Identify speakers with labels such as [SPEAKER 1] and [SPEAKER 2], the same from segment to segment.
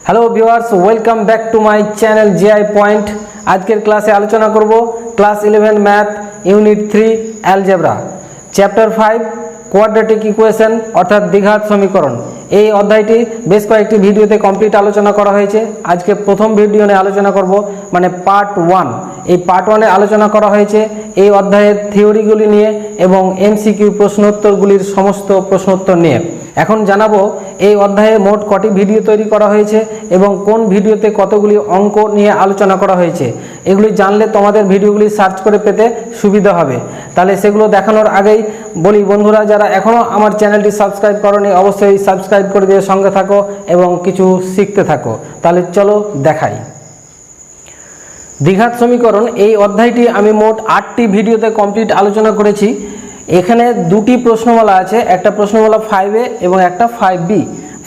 [SPEAKER 1] Hello viewers, welcome back to my channel GI point. আজকের ক্লাসে আলোচনা করব class 11 math unit 3 algebra chapter 5 quadratic equation অর্থাৎ দ্বিঘাত সমীকরণ। এই অধ্যায়টি বেশ কয়েকটি ভিডিওতে কমপ্লিট আলোচনা করা হয়েছে। আজকে প্রথম ভিডিও নিয়ে আলোচনা করব, মানে পার্ট 1। এই পার্ট 1-এ আলোচনা করা হয়েছে এই অধ্যায়ের থিওরিগুলি নিয়ে এবং এমসিকিউ প্রশ্নোত্তরগুলির সমস্ত প্রশ্নোত্তর নিয়ে। এখন জানাবো এই অধ্যায়ে মোট কটি ভিডিও তৈরি করা হয়েছে এবং কোন ভিডিওতে কতগুলি অঙ্ক নিয়ে আলোচনা করা হয়েছে। এগুলি জানলে তোমাদের ভিডিওগুলি সার্চ করে পেতে সুবিধা হবে। তাহলে সেগুলো দেখানোর আগেই বলি, বন্ধুরা যারা এখনও আমার চ্যানেলটি সাবস্ক্রাইব করোনি অবশ্যই সাবস্ক্রাইব করে দিয়ে সঙ্গে থাকো এবং কিছু শিখতে থাকো। তাহলে চলো দেখাই। দ্বিঘাত সমীকরণ এই অধ্যায়টি আমি মোট 8টি ভিডিওতে কমপ্লিট আলোচনা করেছি। এখানে দুটি প্রশ্নমালা আছে, একটা প্রশ্নমালা 5A এবং একটা 5B।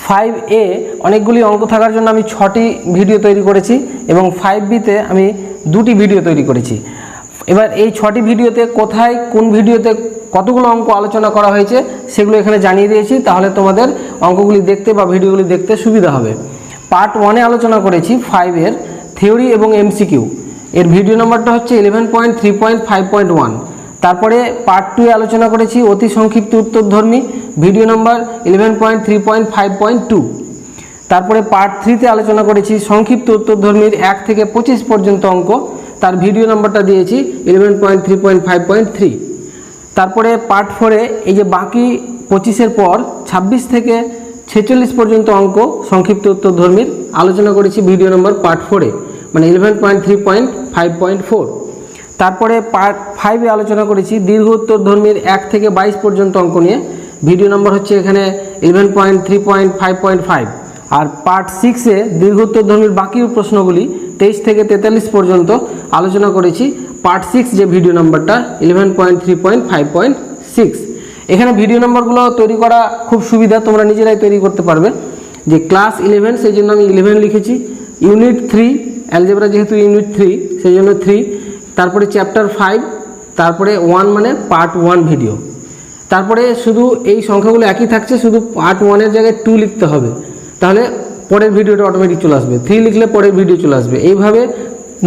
[SPEAKER 1] 5A অনেকগুলি অঙ্ক থাকার জন্য আমি 6টি ভিডিও তৈরি করেছি এবং 5Bতে আমি 2টি ভিডিও তৈরি করেছি। এবার এই 6টি ভিডিওতে কোথায় কোন ভিডিওতে কতগুলো অঙ্ক আলোচনা করা হয়েছে সেগুলো এখানে জানিয়ে দিয়েছি, তাহলে তোমাদের অঙ্কগুলি দেখতে বা ভিডিওগুলি দেখতে সুবিধা হবে। পার্ট 1-এ আলোচনা করেছি 5-এর থিওরি এবং এমসিকিউ। এর ভিডিও নাম্বারটা হচ্ছে 11.3.5.1। তারপরে পার্ট 2-এ আলোচনা করেছি অতি সংক্ষিপ্ত উত্তরধর্মী, ভিডিও নাম্বার 11.3.5.2। তারপরে পার্ট 3-তে আলোচনা করেছি সংক্ষিপ্ত উত্তরধর্মীর 1 থেকে 25 পর্যন্ত অঙ্ক, তার ভিডিও নাম্বারটা দিয়েছি 11.3.5.3। তারপরে পার্ট 4-এ এই যে বাকি 25-এর পর 26 থেকে 46 পর্যন্ত অঙ্ক সংক্ষিপ্ত উত্তরধর্মীর আলোচনা করেছি ভিডিও নাম্বার পার্ট 4-এ, মানে 11.3.5.4। তারপরে পার্ট 5-এ আলোচনা করেছি দীর্ঘ উত্তরধর্মীর 1 থেকে 22 পর্যন্ত অঙ্ক নিয়ে, ভিডিও নম্বর হচ্ছে এখানে 11.3.5.5। আর পার্ট 6-এ দীর্ঘ উত্তরধর্মীর বাকি প্রশ্নগুলি 23 থেকে 43 পর্যন্ত আলোচনা করেছি, পার্ট 6 যে ভিডিও নম্বরটা 11.3.5.6। এখানে ভিডিও নম্বরগুলো তৈরি করা খুব সুবিধা, তোমরা নিজেরাই তৈরি করতে পারবে। যে ক্লাস 11 সেই জন্য আমি 11 লিখেছি, ইউনিট 3 অ্যালজেব্রা যেহেতু ইউনিট 3 সেই জন্য 3, তারপরে চ্যাপ্টার 5, তারপরে 1 মানে পার্ট 1 ভিডিও। তারপরে শুধু এই সংখ্যাগুলো একই থাকছে, শুধু পার্ট 1-এর জায়গায় 2 লিখতে হবে, তাহলে পরের ভিডিওটা অটোমেটিক চলে আসবে। 3 লিখলে পরের ভিডিও চলে আসবে। এইভাবে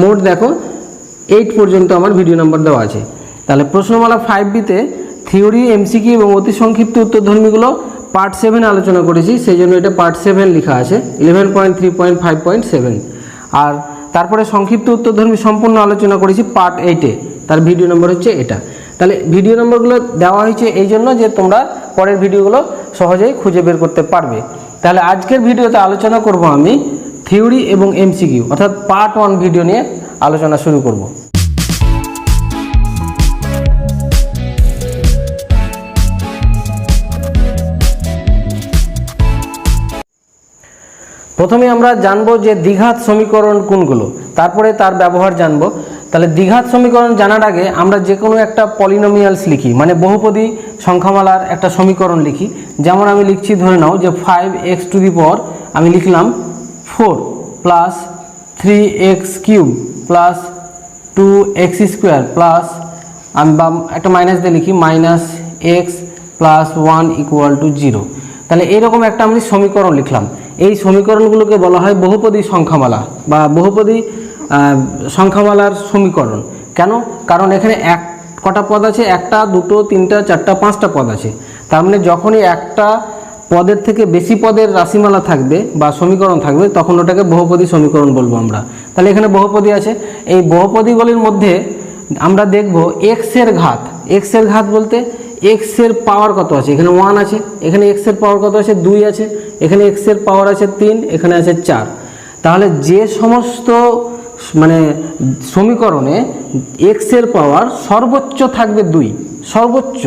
[SPEAKER 1] মোট দেখো 8 পর্যন্ত আমার ভিডিও নাম্বার দেওয়া আছে। তাহলে প্রশ্নমালা 5Bতে থিওরি, এমসিকিউ এবং অতি সংক্ষিপ্ত উত্তরধর্মীগুলো পার্ট 7 আলোচনা করেছি, সেই জন্য এটা পার্ট 7 লেখা আছে 11.3.5.7। আর তারপরে সংক্ষিপ্ত উত্তরধর্মী সম্পূর্ণ আলোচনা করেছি পার্ট 8-এ, তার ভিডিও নম্বর হচ্ছে এটা। তাহলে ভিডিও নম্বরগুলো দেওয়া হয়েছে এই জন্য যে তোমরা পরের ভিডিওগুলো সহজেই খুঁজে বের করতে পারবে। তাহলে আজকের ভিডিওতে আলোচনা করব আমি থিওরি এবং এমসিকিউ অর্থাৎ পার্ট 1 ভিডিও নিয়ে আলোচনা শুরু করব। প্রথমে আমরা জানবো যে দ্বিঘাত সমীকরণ কোনগুলো, তারপরে তার ব্যবহার জানবো। তাহলে দ্বিঘাত সমীকরণ জানার আগে আমরা যে কোনো একটা পলিনোমিয়ালস লিখি, মানে বহুপদী সংখ্যামালার একটা সমীকরণ লিখি। যেমন আমি লিখছি, ধরে নাও যে 5x⁴ আমি লিখলাম 4 plus 3x³ plus 2x² plus আমি একটা মাইনাস দিয়ে লিখি -x প্লাস 1 = 0। তাহলে এইরকম একটা আমি সমীকরণ লিখলাম। এই সমীকরণগুলোকে বলা হয় বহুপদী সংখ্যামালা বা বহুপদী সংখ্যামালার সমীকরণ। কেন? কারণ এখানে কটা পদ আছে? 1, 2, 3, 4, 5টা পদ আছে। তার মানে যখনই একটা পদের থেকে বেশি পদের রাশিমালা থাকবে বা সমীকরণ থাকবে তখন ওটাকে বহুপদী সমীকরণ বলবো আমরা। তাহলে এখানে বহুপদী আছে। এই বহুপদীগুলির মধ্যে আমরা দেখব x-এর ঘাত। x-এর ঘাত বলতে x-এর পাওয়ার কত আছে? এখানে 1 আছে, এখানে x-এর পাওয়ার কত আছে? 2 আছে, এখানে x-এর পাওয়ার আছে 3, এখানে আছে 4। তাহলে যে সমস্ত মানে সমীকরণে x-এর পাওয়ার সর্বোচ্চ থাকবে 2, সর্বোচ্চ,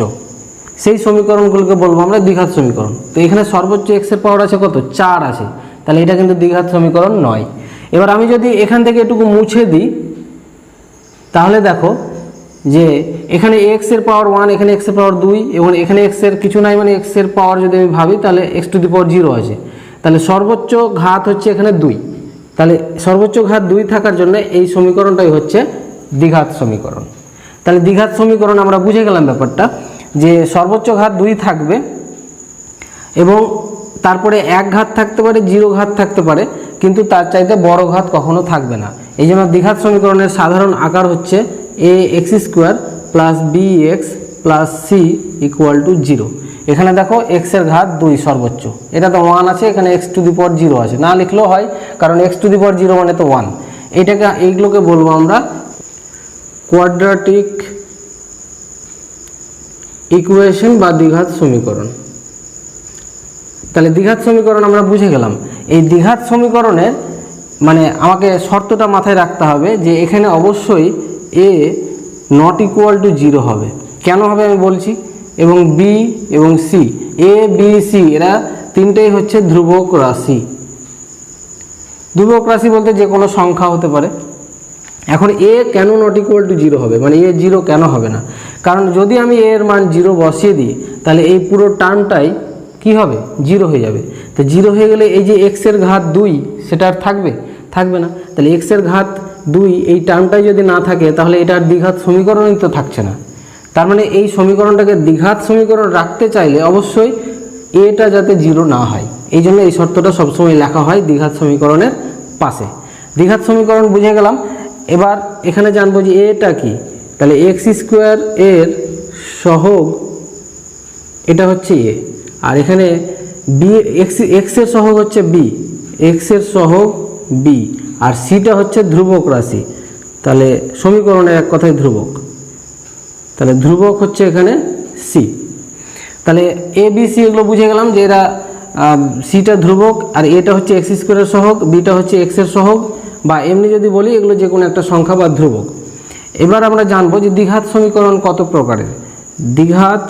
[SPEAKER 1] সেই সমীকরণগুলোকে বলবো আমরা দ্বিঘাত সমীকরণ। তো এখানে সর্বোচ্চ x-এর পাওয়ার আছে কত? 4 আছে, তাহলে এটা কিন্তু দ্বিঘাত সমীকরণ নয়। এবার আমি যদি এখান থেকে এটুকু মুছে দিই তাহলে দেখো যে এখানে x-এর পাওয়ার 1, এখানে x-এর পাওয়ার 2 এবং এখানে x-এর কিছু নাই, মানে x-এর পাওয়ার যদি আমি ভাবি তাহলে x⁴ আছে। তাহলে সর্বোচ্চ ঘাত হচ্ছে এখানে 2। তাহলে সর্বোচ্চ ঘাত 2 থাকার জন্য এই সমীকরণটাই হচ্ছে দ্বিঘাত সমীকরণ। তাহলে দ্বিঘাত সমীকরণ আমরা বুঝে গেলাম ব্যাপারটা, যে সর্বোচ্চ ঘাত 2 থাকবে এবং তারপরে 1 ঘাত থাকতে পারে, 0 ঘাত থাকতে পারে, কিন্তু তার চাইতে বড় ঘাত কখনো থাকবে না। এই জন্য দ্বিঘাত সমীকরণের সাধারণ আকার হচ্ছে ax square plus bx plus c equal to 0। এখানে দেখো x এর ঘাত 2 সর্বোচ্চ, এটা তো 1 আছে, এখানে x টু দি পাওয়ার 0 আছে, না লিখলেও হয় কারণ x টু দি পাওয়ার 0 মানে তো 1। এইগুলোকে বলবো আমরা কোয়াড্রেটিক ইকুয়েশন বা দ্বিঘাত সমীকরণ। তাহলে দ্বিঘাত সমীকরণ আমরা বুঝে গেলাম। এই দ্বিঘাত সমীকরণের মানে আমাকে শর্তটা মাথায় রাখতে হবে যে এখানে অবশ্যই a নট ইকুয়াল টু 0 হবে। কেন হবে আমি বলছি। এবং b এবং c, a b c এরা তিনটেই হচ্ছে ধ্রুবক রাশি। ধ্রুবক রাশি বলতে যে কোনো সংখ্যা হতে পারে। এখন a কেন নট ইকুয়াল টু 0 হবে, মানে a 0 কেন হবে না? কারণ যদি আমি a এর মান 0 বসিয়ে দিই তাহলে এই পুরো টার্মটাই কি হবে, 0 হয়ে যাবে। তো 0 হয়ে গেলে এই যে x এর ঘাত 2 সেটা আর থাকবে না। তাহলে x এর ঘাত 2 এই টার্মটাই যদি না থাকে তাহলে এটার দ্বিঘাত সমীকরণই তো থাকছে না। তার মানে এই সমীকরণটাকে দ্বিঘাত সমীকরণ রাখতে চাইলে অবশ্যই এটা যাতে 0 না হয়, এই জন্য এই শর্তটা সবসময় লেখা হয় দ্বিঘাত সমীকরণের পাশে। দ্বিঘাত সমীকরণ বুঝে গেলাম। এবার এখানে জানবো যে এটা কি। তাহলে এক্স স্কোয়ার এর সহগ এটা হচ্ছে a, আর এখানে বি এক্স এর সহগ হচ্ছে বি, এক্স এর সহগ বি, আর সিটা হচ্ছে ধ্রুবক রাশি। তাহলে সমীকরণের এক কথায় ধ্রুবক, তাহলে ধ্রুবক হচ্ছে এখানে সি। তাহলে এ বি সি এগুলো বুঝে গেলাম যে এরা সিটা ধ্রুবক, আর এটা হচ্ছে এক্স স্কোয়ারের সহগ, বিটা হচ্ছে এক্স এর সহগ, বা এমনি যদি বলি এগুলো যে কোনো একটা সংখ্যা বা ধ্রুবক। এবার আমরা জানবো যে দ্বিঘাত সমীকরণ কত প্রকারের। দ্বিঘাত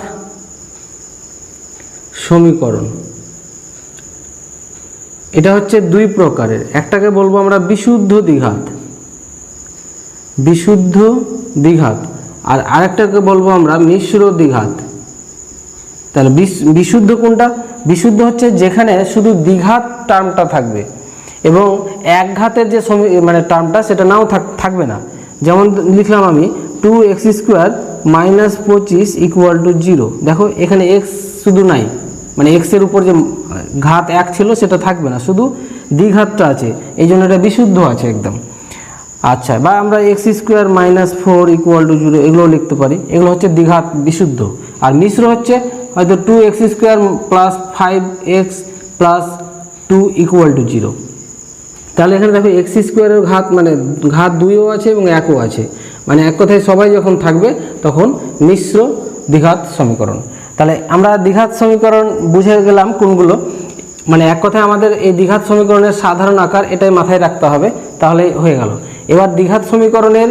[SPEAKER 1] সমীকরণ এটা হচ্ছে 2 প্রকারের। একটাকে বলবো আমরা বিশুদ্ধ দ্বিঘাত, বিশুদ্ধ দ্বিঘাত, আর আরেকটাকে বলবো আমরা মিশ্র দ্বিঘাত। তাহলে বিশুদ্ধ কোনটা? বিশুদ্ধ হচ্ছে যেখানে শুধু দ্বিঘাত টার্মটা থাকবে এবং এক ঘাতের যে মানে টার্মটা সেটা নাও থাকবে না। যেমন লিখলাম আমি 2x square minus 25 equal to 0। দেখো এখানে x শুধু নাই, মানে x এর উপর যে ঘাত 1 ছিল সেটা থাকবে না, শুধু দ্বিঘাতটা আছে, এই জন্য এটা বিশুদ্ধ আছে একদম। আচ্ছা, বা আমরা x square minus 4 equal to 0 এগুলো লিখতে পারি, এগুলো হচ্ছে দ্বিঘাত বিশুদ্ধ। আর মিশ্র হচ্ছে হয়তো 2x square plus 5x plus 2 equal to 0। তাহলে এখানে দেখো এক্স স্কোয়ারের ঘাত মানে ঘাত 2ও আছে এবং 1ও আছে, মানে এক কথায় সবাই যখন থাকবে তখন মিশ্র দ্বিঘাত সমীকরণ। তাহলে আমরা দ্বিঘাত সমীকরণ বুঝে গেলাম কোনগুলো, মানে এক কথায় আমাদের এই দ্বিঘাত সমীকরণের সাধারণ আকার এটাই মাথায় রাখতে হবে, তাহলে হয়ে গেল। এবার দ্বিঘাত সমীকরণের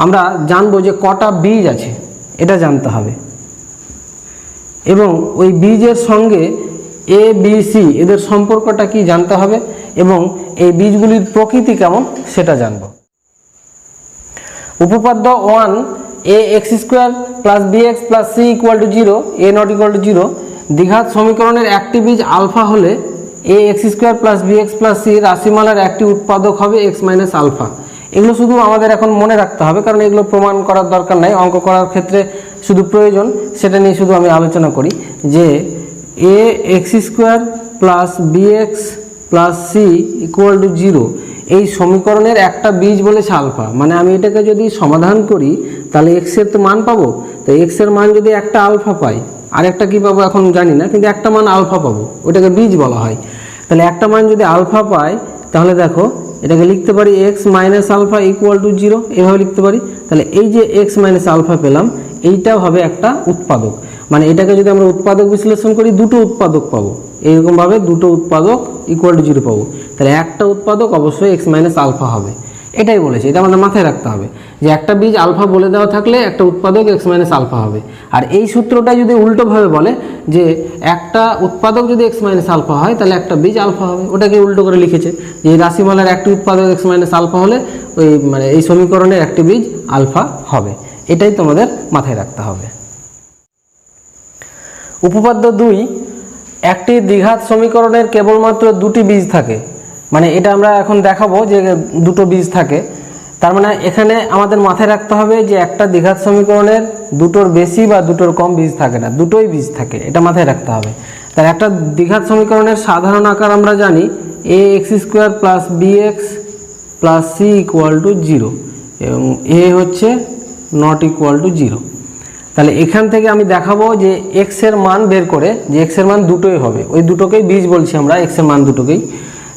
[SPEAKER 1] আমরা জানবো যে কটা বীজ আছে এটা জানতে হবে, এবং ওই বীজের সঙ্গে এ বি সি এদের সম্পর্কটা কি জানতে হবে, এবং এই বীজগুলির প্রকৃতি কেমন সেটা জানব। উপপাদ্য 1 a x square plus b x plus c equal to 0, a not equal to 0। দ্বিঘাত সমীকরণের একটি বীজ আলফা হলে a x square plus b x plus c রাশিমালার একটি উৎপাদক হবে এক্স মাইনাস আলফা। এগুলো শুধু আমাদের এখন মনে রাখতে হবে, কারণ এগুলো প্রমাণ করার দরকার নাই, অঙ্ক করার ক্ষেত্রে শুধু প্রয়োজন সেটা নিয়ে শুধু আমি আলোচনা করি যে a x square plus b x plus c equal to 0 এই সমীকরণের একটা বীজ বলেছে আলফা। মানে আমি এটাকে যদি সমাধান করি তাহলে এক্স এর তো মান পাবো, তো এক্স এর মান যদি একটা আলফা পাই, আর একটা কি পাবো এখন জানি না, কিন্তু একটা মান আলফা পাবো, ওটাকে বীজ বলা হয়। তাহলে একটা মান যদি আলফা পাই তাহলে দেখো এটাকে লিখতে পারি x minus alpha equal to 0, এভাবে লিখতে পারি। তাহলে এই যে এক্স মাইনাস আলফা পেলাম এইটাও হবে একটা উৎপাদক, মানে এটাকে যদি আমরা উৎপাদক বিশ্লেষণ করি দুটো উৎপাদক পাবো, এইরকমভাবে দুটো উৎপাদক ইকুয়াল টু 0 পাবো। তাহলে একটা উৎপাদক অবশ্যই এক্স মাইনাস আলফা হবে, এটাই বলেছে, এটা আমাদের মাথায় রাখতে হবে যে একটা বীজ আলফা বলে দেওয়া থাকলে একটা উৎপাদক এক্স মাইনাস আলফা হবে। আর এই সূত্রটা যদি উল্টোভাবে বলে যে একটা উৎপাদক যদি এক্স মাইনাস আলফা হয় তাহলে একটা বীজ আলফা হবে, ওটাকে উল্টো করে লিখেছে যে এই রাশিমালার একটি উৎপাদক এক্স মাইনাস আলফা হলে ওই মানে এই সমীকরণের একটি বীজ আলফা হবে, এটাই তোমাদের মাথায় রাখতে হবে। উপপাদ্য 2 একটি দ্বিঘাত সমীকরণের কেবলমাত্র দুটি বীজ থাকে, মানে এটা আমরা এখন দেখাবো যে দুটো বীজ থাকে। তার মানে এখানে আমাদের মাথায় রাখতে হবে যে একটা দ্বিঘাত সমীকরণের দুটোর বেশি বা দুটোর কম বীজ থাকে না, দুটোই বীজ থাকে, এটা মাথায় রাখতে হবে। তার একটা দ্বিঘাত সমীকরণের সাধারণ আকার আমরা জানি a x square plus b x plus c equal to 0 এবং এ হচ্ছে নট ইকুয়াল টু 0। তাহলে এখান থেকে আমি দেখাবো যে এক্স এর মান বের করে যে এক্স এর মান দুটোই হবে, ওই দুটোকেই বীজ বলছি আমরা, এক্স এর মান দুটোকেই।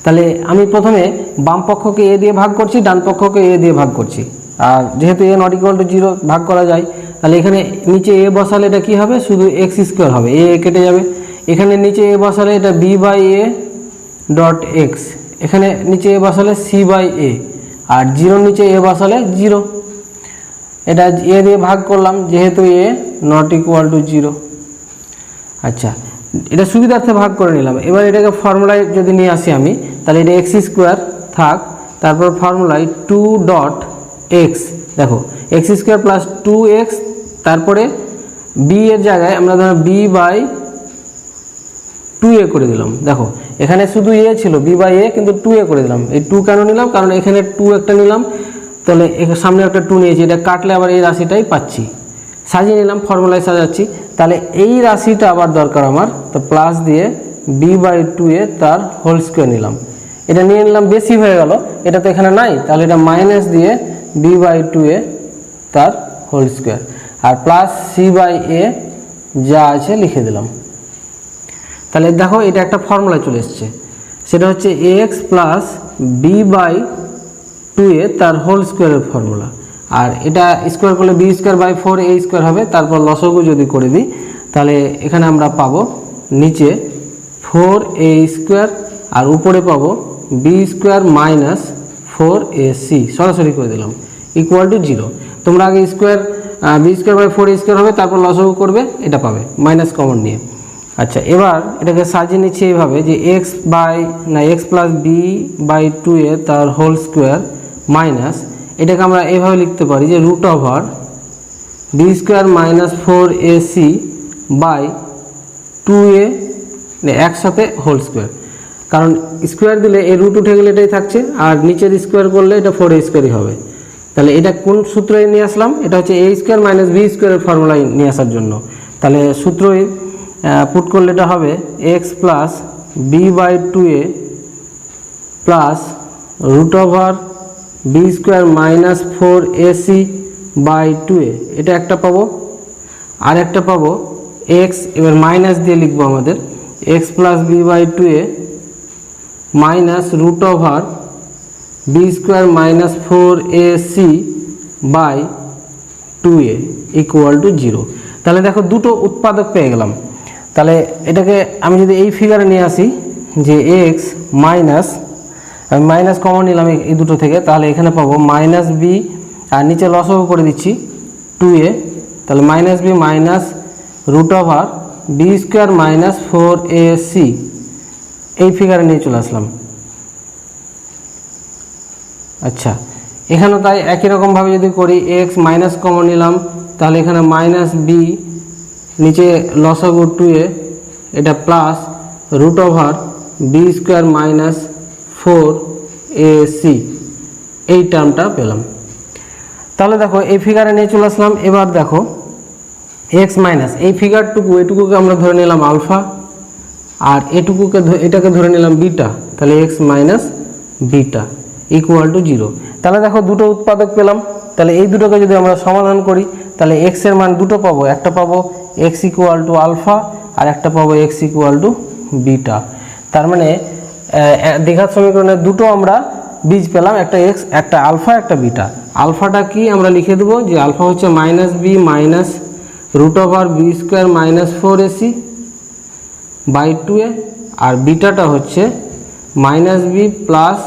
[SPEAKER 1] তাহলে আমি প্রথমে বাম পক্ষকে এ দিয়ে ভাগ করছি, ডান পক্ষকে এ দিয়ে ভাগ করছি। আর যেহেতু এ নট ইকুয়াল টু 0 ভাগ করা যায়, তাহলে এখানে নিচে এ বসালে এটা কি হবে, শুধু এক্স স্কোয়ার হবে, এ কেটে যাবে। এখানে নিচে এ বসালে এটা b by a dot x, এখানে নিচে এ বসালে সি বাই এ, আর 0 নিচে এ বসালে 0। এটা এ দিয়ে ভাগ করলাম যেহেতু এ নট ইকুয়াল টু 0। আচ্ছা, এটা সুবিধার্থে ভাগ করে নিলাম। এবার এটাকে ফর্মুলায় যদি নিয়ে আসি আমি, তাহলে এটা এক্স স্কোয়ার থাক, তারপর ফর্মুলায় 2 ডট এক্স, দেখো এক্স স্কোয়ার প্লাস 2x, তারপরে বি এর জায়গায় আমরা ধরো বি বাই 2a করে দিলাম। দেখো এখানে শুধু এ ছিল বি বাই এ, কিন্তু 2a করে দিলাম। এই 2 কেন নিলাম, কারণ এখানে 2 একটা নিলাম, তাহলে সামনে একটা 2 নিয়েছি, এটা কাটলে আবার এই রাশিটাই পাচ্ছি, সাজিয়ে নিলাম, ফর্মুলায় সাজাচ্ছি। তাহলে এই রাশিটা আবার দরকার আমার, তো প্লাস দিয়ে বি বাই 2a তার হোল স্কোয়ার নিলাম। এটা নিয়ে নিলাম, বেশি হয়ে গেল, এটা তো এখানে নাই, তাহলে এটা মাইনাস দিয়ে বি বাই 2a তার হোল স্কোয়ার, আর প্লাস সি বাই এ যা আছে লিখে দিলাম। তাহলে দেখো এটা একটা ফর্মুলা চলে এসছে, সেটা হচ্ছে x plus b by 2a তার হোল স্কোয়ারের ফর্মুলা। আর এটা স্কোয়ার করলে B square by 4a square হবে, তারপর লসগু যদি করে দিই তাহলে এখানে আমরা পাবো নিচে 4a স্কোয়ার, আর উপরে পাবো বি স্কোয়ার মাইনাস 4ac, সরাসরি করে দিলাম, ইকুয়াল টু 0। তোমরা আগে square b square by 4a square হবে, তারপর লসগু করবে, এটা পাবে মাইনাস কমন নিয়ে। আচ্ছা, এবার এটাকে সাজিয়ে নিচ্ছি এইভাবে যে x plus b by 2a তার হোল স্কোয়ার মাইনাস, এটাকে আমরা এইভাবে লিখতে পারি যে root over b square minus 4ac by 2a একসাথে হোল স্কোয়ার। কারণ স্কোয়ার দিলে এই রুট উঠে গেলে এটাই থাকছে, আর নিচের স্কোয়ার করলে এটা 4a স্কোয়ারই হবে। তাহলে এটা কোন সূত্রে নিয়ে আসলাম, এটা হচ্ছে a স্কোয়ার মাইনাস বি স্কোয়ারের ফর্মুলায় নিয়ে আসার জন্য। তাহলে সূত্রই পুট করলে এটা হবে x plus b by 2a plus root over b square minus 4ac by 2a, এটা একটা পাবো। আর একটা পাবো এক্স, এবার মাইনাস দিয়ে লিখবো আমাদের x plus b by 2a minus root over b square minus 4ac by 2a equal to 0। তাহলে দেখো দুটো উৎপাদক পেয়ে গেলাম। তাহলে এটাকে আমি যদি এই ফিগারে নিয়ে আসি যে এক্স মাইনাস, আমি মাইনাস কমন নিলাম এই দুটো থেকে, তাহলে এখানে পাবো মাইনাস বি, আর নিচে লসও করে দিচ্ছি 2a, তাহলে minus b minus root over b square minus 4ac, এই ফিগারে নিয়ে চলে আসলাম। আচ্ছা, এখানেও তাই একই রকমভাবে যদি করি, এক্স মাইনাস কমন নিলাম, তাহলে এখানে মাইনাস বি, নিচে লসাগু 2a, এটা plus root over b square minus 4ac, এই টার্মটা পেলাম। তাহলে দেখো এই ফিগারে নিয়ে চলে আসলাম। এবার দেখো এক্স মাইনাস এই ফিগারটুকু, এটুকুকে আমরা ধরে নিলাম আলফা, আর এটাকে ধরে নিলাম বিটা, তাহলে x minus beta equal to 0। তাহলে দেখো দুটো উৎপাদক পেলাম। তাহলে এই দুটোকে যদি আমরা সমাধান করি, তাহলে এক্স এর মান দুটো পাবো, একটা পাবো এক্স ইকুয়াল টু আলফা, আর একটা পাবো এক্স ইকুয়াল টু বিটা। তার মানে দ্বিঘাত সমীকরণের দুটো আমরা বীজ পেলাম, একটা এক্স, একটা আলফা, একটা বিটা। আলফাটা কি আমরা লিখে দেবো যে আলফা হচ্ছে minus b minus root over b square minus 4ac by 2a, আর বিটাটা হচ্ছে minus b plus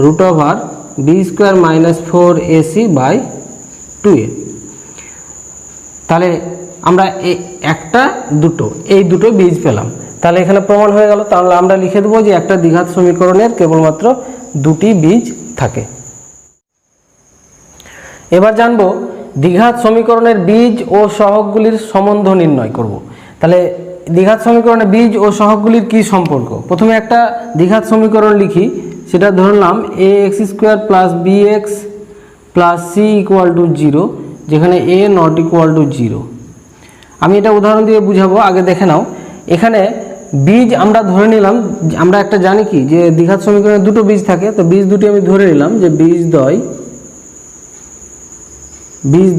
[SPEAKER 1] root over b square minus 4ac by 2a। তাহলে আমরা এই দুটো বীজ পেলাম। তাহলে এখানে প্রমাণ হয়ে গেল। তাহলে আমরা লিখে দেবো যে একটা দ্বিঘাত সমীকরণের কেবলমাত্র দুটি বীজ থাকে। এবার জানবো দ্বিঘাত সমীকরণের বীজ ও সহগগুলির সম্বন্ধ নির্ণয় করব। তাহলে দ্বিঘাত সমীকরণের বীজ ও সহগগুলির কি সম্পর্ক? প্রথমে একটা দ্বিঘাত সমীকরণ লিখি, সেটা ধরলাম a x square plus b x plus c equal to 0, যেখানে এ নট ইকুয়াল টু 0। আমি এটা উদাহরণ দিয়ে বুঝাবো, আগে দেখে নাও। এখানে বীজ আমরা ধরে নিলাম, আমরা একটা জানি কি যে দ্বিঘাত সমীকরণে দুটো বীজ থাকে, তো বীজ দুটি আমি ধরে নিলাম যে বীজ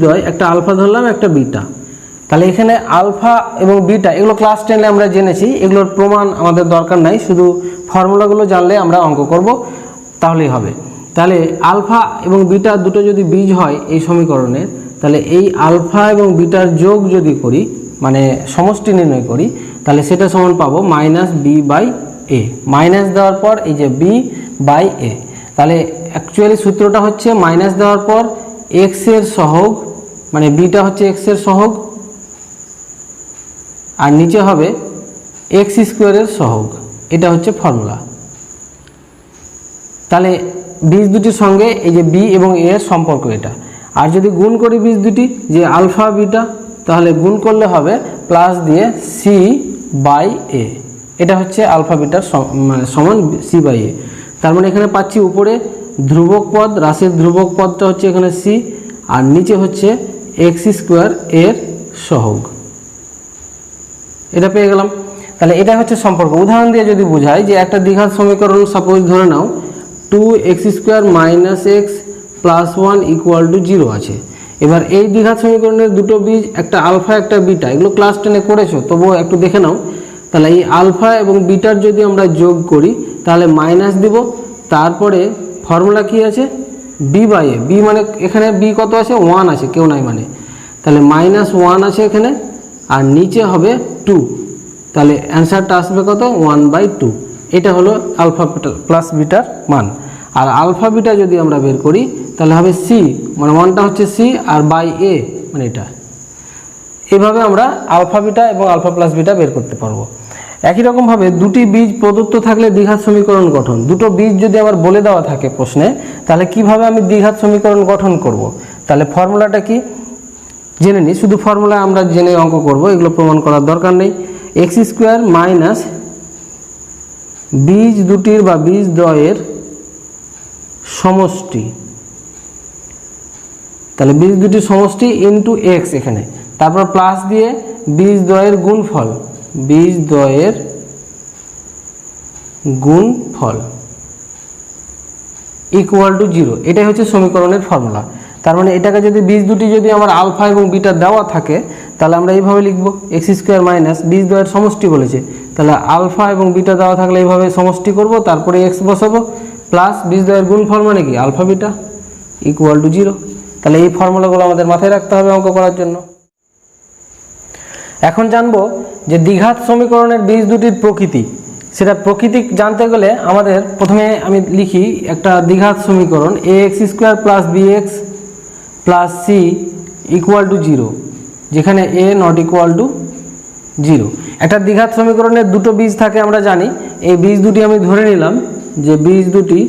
[SPEAKER 1] দ্বয় একটা আলফা ধরলাম একটা বিটা। তাহলে এখানে আলফা এবং বিটা এগুলো ক্লাস 10-এ আমরা জেনেছি, এগুলোর প্রমাণ আমাদের দরকার নাই, শুধু ফর্মুলাগুলো জানলে আমরা অঙ্ক করব তাহলেই হবে। তাহলে আলফা এবং বিটা দুটো যদি বীজ হয় এই সমীকরণের, তাহলে এই আলফা এবং বিটার যোগ যদি করি মানে সমষ্টি নির্ণয় করি, তাহলে সেটা সমান পাবো minus b by a. Minus দেওয়ার পর এই যে বি বাই এ, তাহলে অ্যাকচুয়ালি সূত্রটা হচ্ছে মাইনাস দেওয়ার পর এক্স এর সহগ, মানে বিটা হচ্ছে এক্স এর সহগ, আর নিচে হবে এক্স স্কোয়ারের সহগ। এটা হচ্ছে ফর্মুলা। তাহলে বীজ দুটির সঙ্গে এই যে বি এবং এ এর সম্পর্ক এটা। আর যদি গুণ করি বীজ দুটি যে আলফা বিটা, তাহলে গুণ করলে হবে প্লাস দিয়ে সি বাই এ। এটা হচ্ছে আলফা বিটার সমান সি বাই এ। তার মানে এখানে পাচ্ছি উপরে ধ্রুবক পদ, রাশির ধ্রুবক পদটা হচ্ছে এখানে সি, আর নিচে হচ্ছে এক্স স্কোয়ার এর সহগ। এটা পেয়ে গেলাম। তাহলে এটা হচ্ছে সম্পর্ক। উদাহরণ দিয়ে যদি বোঝাই যে একটা দ্বিঘাত সমীকরণ সাপোজ ধরে নাও 2x square minus x plus 1 equal to 0 আছে। এবার এই দ্বিঘাত সমীকরণের দুটো বীজ একটা আলফা একটা বিটা, এগুলো ক্লাস 10-এ করেছো, তবুও একটু দেখে নাও। তাহলে এই আলফা এবং বিটার যদি আমরা যোগ করি তাহলে মাইনাস দিব, তারপরে ফর্মুলা কি আছে বি বাই এ। বি মানে এখানে বি কত আছে 1 আছে, কেউ নাই মানে, তাহলে মাইনাস 1 আছে এখানে, আর নিচে হবে 2। তাহলে অ্যান্সারটা আসবে কত 1/2। এটা হলো আলফা প্লাস বিটার মান। আর আলফা বিটা যদি আমরা বের করি তাহলে হবে সি, মানে 1টা হচ্ছে সি আর বাই এ মানে এটা। এভাবে আমরা আলফা বিটা এবং আলফা প্লাস বিটা বের করতে পারবো। একই রকমভাবে দুটি বীজ প্রদত্ত থাকলে দ্বিঘাত সমীকরণ গঠন। দুটো বীজ যদি আবার বলে দেওয়া থাকে প্রশ্নে, তাহলে কিভাবে আমি দ্বিঘাত সমীকরণ গঠন করব। তাহলে ফর্মুলাটা কি জেনে নিই, শুধু ফর্মুলা আমরা জেনে অঙ্ক করব, এগুলো প্রমাণ করার দরকার নেই। এক্স স্কোয়ার মাইনাস বীজ দুটির বা বীজ দ্বয়ের সমষ্টি, তাহলে বীজ দুটির সমষ্টি ইন্টু এক্স এখানে, তারপর প্লাস দিয়ে বীজ দ্বয়ের গুণফল, বীজ দ্বয়ের গুণফল ইকুয়াল টু 0। এটাই হচ্ছে সমীকরণের ফর্মুলা। তার মানে এটাকে যদি বীজ দুটি যদি আমার আলফা এবং বিটা দেওয়া থাকে তাহলে আমরা এইভাবে লিখবো এক্স স্কোয়ার মাইনাস বীজ দ্বয়ের সমষ্টি বলেছে, তাহলে আলফা এবং বিটা দেওয়া থাকলে এইভাবে সমষ্টি করব, তারপরে এক্স বসাবো, প্লাস বীজ দ্বয়ের গুণফল মানে কি আলফা বিটা ইকুয়াল টু 0। তাহলে এই ফর্মুলাগুলো আমাদের মাথায় রাখতে হবে অঙ্ক করার জন্য। এখন জানবো যে দ্বিঘাত সমীকরণের বীজ দুটির প্রকৃতি। সেটা প্রকৃতি জানতে গেলে আমাদের প্রথমে আমি লিখি একটা দ্বিঘাত সমীকরণ a x square plus b x plus c equal to 0, যেখানে এ নট ইকুয়াল টু 0। একটা দ্বিঘাত সমীকরণের দুটো বীজ থাকে আমরা জানি। এই বীজ দুটি আমি ধরে নিলাম যে বীজ দুটি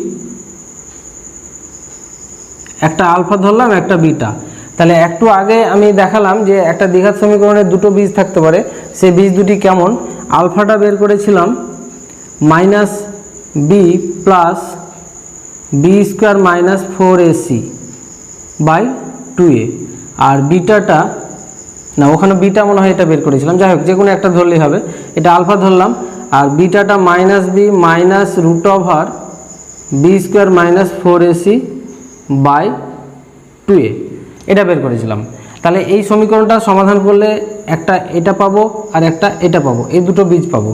[SPEAKER 1] একটা আলফা ধরলাম একটা বিটা। তাহলে একটু আগে আমি দেখালাম যে একটা দ্বিঘাত সমীকরণের দুটো বীজ থাকতে পারে, সেই বীজ দুটি কেমন। আলফাটা বের করেছিলাম minus b plus b square minus 4ac by 2a, আর বিটাটা না, ওখানে বিটা মনে হয় এটা বের করেছিলাম, যাই হোক যে কোনো একটা ধরলেই হবে। এটা আলফা ধরলাম, আর বিটাটা minus b minus root over b square minus 4ac by 2a, এটা বের করেছিলাম। তাহলে এই সমীকরণটা সমাধান করলে একটা এটা পাবো আর একটা এটা পাবো, এই দুটো বীজ পাবো।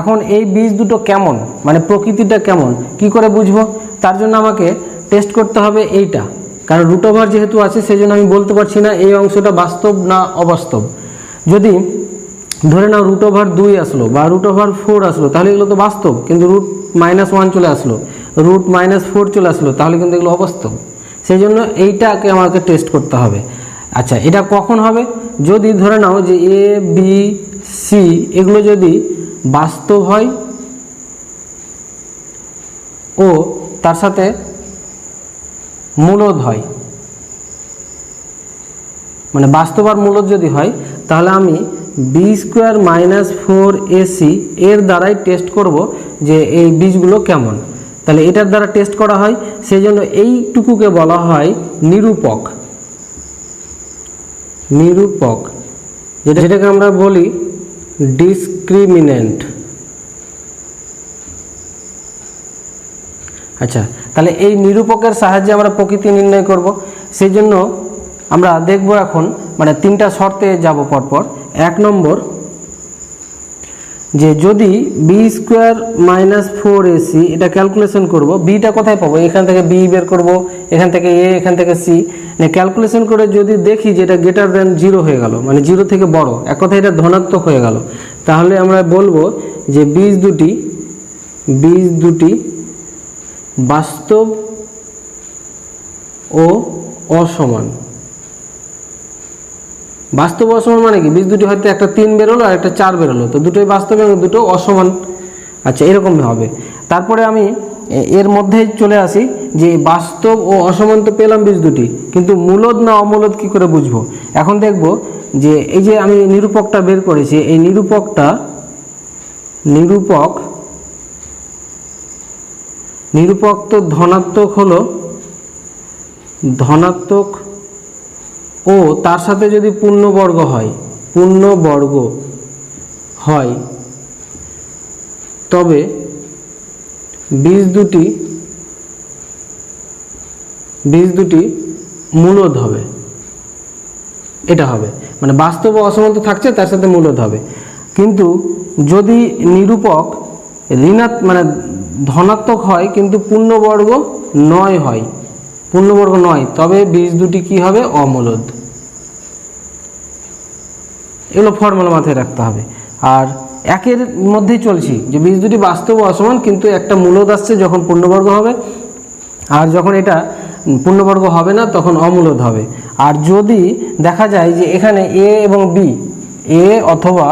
[SPEAKER 1] এখন এই বীজ দুটো কেমন, মানে প্রকৃতিটা কেমন কি করে বুঝবো? তার জন্য আমাকে টেস্ট করতে হবে এইটা, কারণ রুট ওভার যেহেতু আছে সেই জন্য আমি বলতে পারছি না এই অংশটা বাস্তব না অবাস্তব। যদি ধরে নাও রুট ওভার 2 আসলো বা রুট ওভার 4 আসলো তাহলে এগুলো তো বাস্তব, কিন্তু রুট -1 চলে আসলো, রুট -4 চলে আসলো, তাহলে কিন্তু এগুলো অবাস্তব। সেই জন্য এইটাকে আমাকে টেস্ট করতে হবে। আচ্ছা, এটা কখন হবে? যদি ধরে নাও যে এ বি সি এগুলো যদি বাস্তব হয় ও তার সাথে মূলদ হয়, মানে বাস্তব আর মূলদ যদি হয়, তাহলে আমি বি স্কোয়ার মাইনাস 4ac এর দ্বারাই টেস্ট করব যে এই বীজগুলো কেমন। তাহলে এটার দ্বারা টেস্ট করা হয়, সেই জন্য এইটুকুকে বলা হয় নিরূপক। নিরূপক যেটাকে আমরা বলি ডিসক্রিমিনেন্ট। আচ্ছা, তাহলে এই নিরূপকের সাহায্যে আমরা প্রকৃতি নির্ণয় করব। সেই জন্য আমরা দেখব এখন মানে তিনটা শর্তে যাব পরপর। 1 নম্বর, যে যদি বি স্কোয়ার মাইনাস 4ac এটা ক্যালকুলেশন করব, বিটা কোথায় পাবো, এখান থেকে বি বের করব, এখান থেকে এ, এখান থেকে সি, মানে ক্যালকুলেশন করে যদি দেখি যে এটা গ্রেটার দেন 0 হয়ে গেল, মানে 0 থেকে বড়, এক কথায় এটা ধনাত্মক হয়ে গেল, তাহলে আমরা বলবো যে বীজ দুটি বাস্তব ও অসমান। বাস্তব অসমান মানে কি, বীজ দুটি হয়তো একটা 3 বেরোলো আর একটা 4 বেরোলো, তো দুটোই বাস্তব এবং দুটো অসমান। আচ্ছা, এরকম হবে। তারপরে আমি এর মধ্যে চলে আসি যে বাস্তব ও অসমান তো পেলাম বীজ দুটি, কিন্তু মূলদ না অমূলদ কি করে বুঝবো। এখন দেখব যে এই যে আমি নিরূপকটা বের করেছি, এই নিরূপক তো ধনাত্মক হলো, ধনাত্মক ও তার সাথে যদি পূর্ণবর্গ হয় তবে বীজ দুটি মূলদ হবে। এটা হবে মানে বাস্তব ও অসমান তো থাকছে, তার সাথে মূলদ হবে। কিন্তু যদি নিরূপক মানে ধনাত্মক হয় কিন্তু পূর্ণবর্গ নয়, তবে বীজ দুটি কি হবে, অমূলদ। এগুলো ফর্মুলা মাথায় রাখতে হবে। আর একের মধ্যেই চলছি যে বীজ দুটি বাস্তব ও অসমান, কিন্তু একটা মূলদ আসছে যখন পূর্ণবর্গ হবে, আর যখন এটা পূর্ণবর্গ হবে না তখন অমূলদ হবে। আর যদি দেখা যায় যে এখানে এ এবং বি, এ অথবা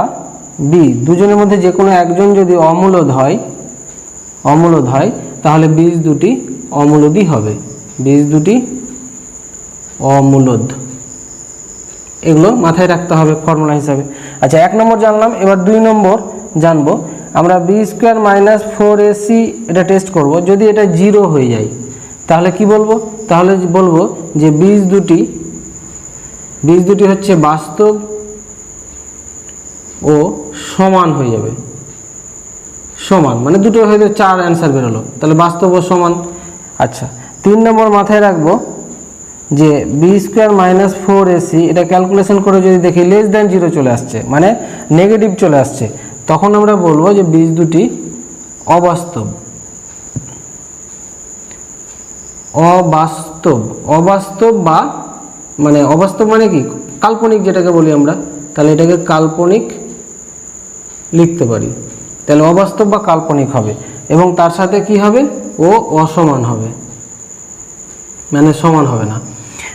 [SPEAKER 1] বি দুজনের মধ্যে যে কোনো একজন যদি অমূলদ হয় তাহলে বীজ দুটি অমূলদই হবে, বীজ দুটি অমূলদ। এগুলো মাথায় রাখতে হবে ফর্মুলা হিসাবে। আচ্ছা, 1 নম্বর জানলাম। এবার 2 নম্বর জানবো আমরা। বি স্কোয়ার মাইনাস 4ac এটা টেস্ট করব। যদি এটা 0 হয়ে যায় তাহলে কি বলবো, তাহলে বলবো যে বীজ দুটি হচ্ছে বাস্তব ও সমান হয়ে যাবে। সমান মানে দুটো হয়তো 4 অ্যান্সার বেরোলো, তাহলে বাস্তব ও সমান। আচ্ছা, 3 নম্বর মাথায় রাখবো যে বি স্কোয়ার মাইনাস 4ac এটা ক্যালকুলেশন করে যদি দেখি লেস দ্যান 0 চলে আসছে, মানে নেগেটিভ চলে আসছে, তখন আমরা বলবো যে বীজ দুটি অবাস্তব। বা মানে অবাস্তব মানে কি, কাল্পনিক যেটাকে বলি আমরা, তাহলে এটাকে কাল্পনিক লিখতে পারি। তাহলে অবাস্তব বা কাল্পনিক হবে, এবং তার সাথে কি হবে, ও অসমান হবে, মানে সমান হবে না।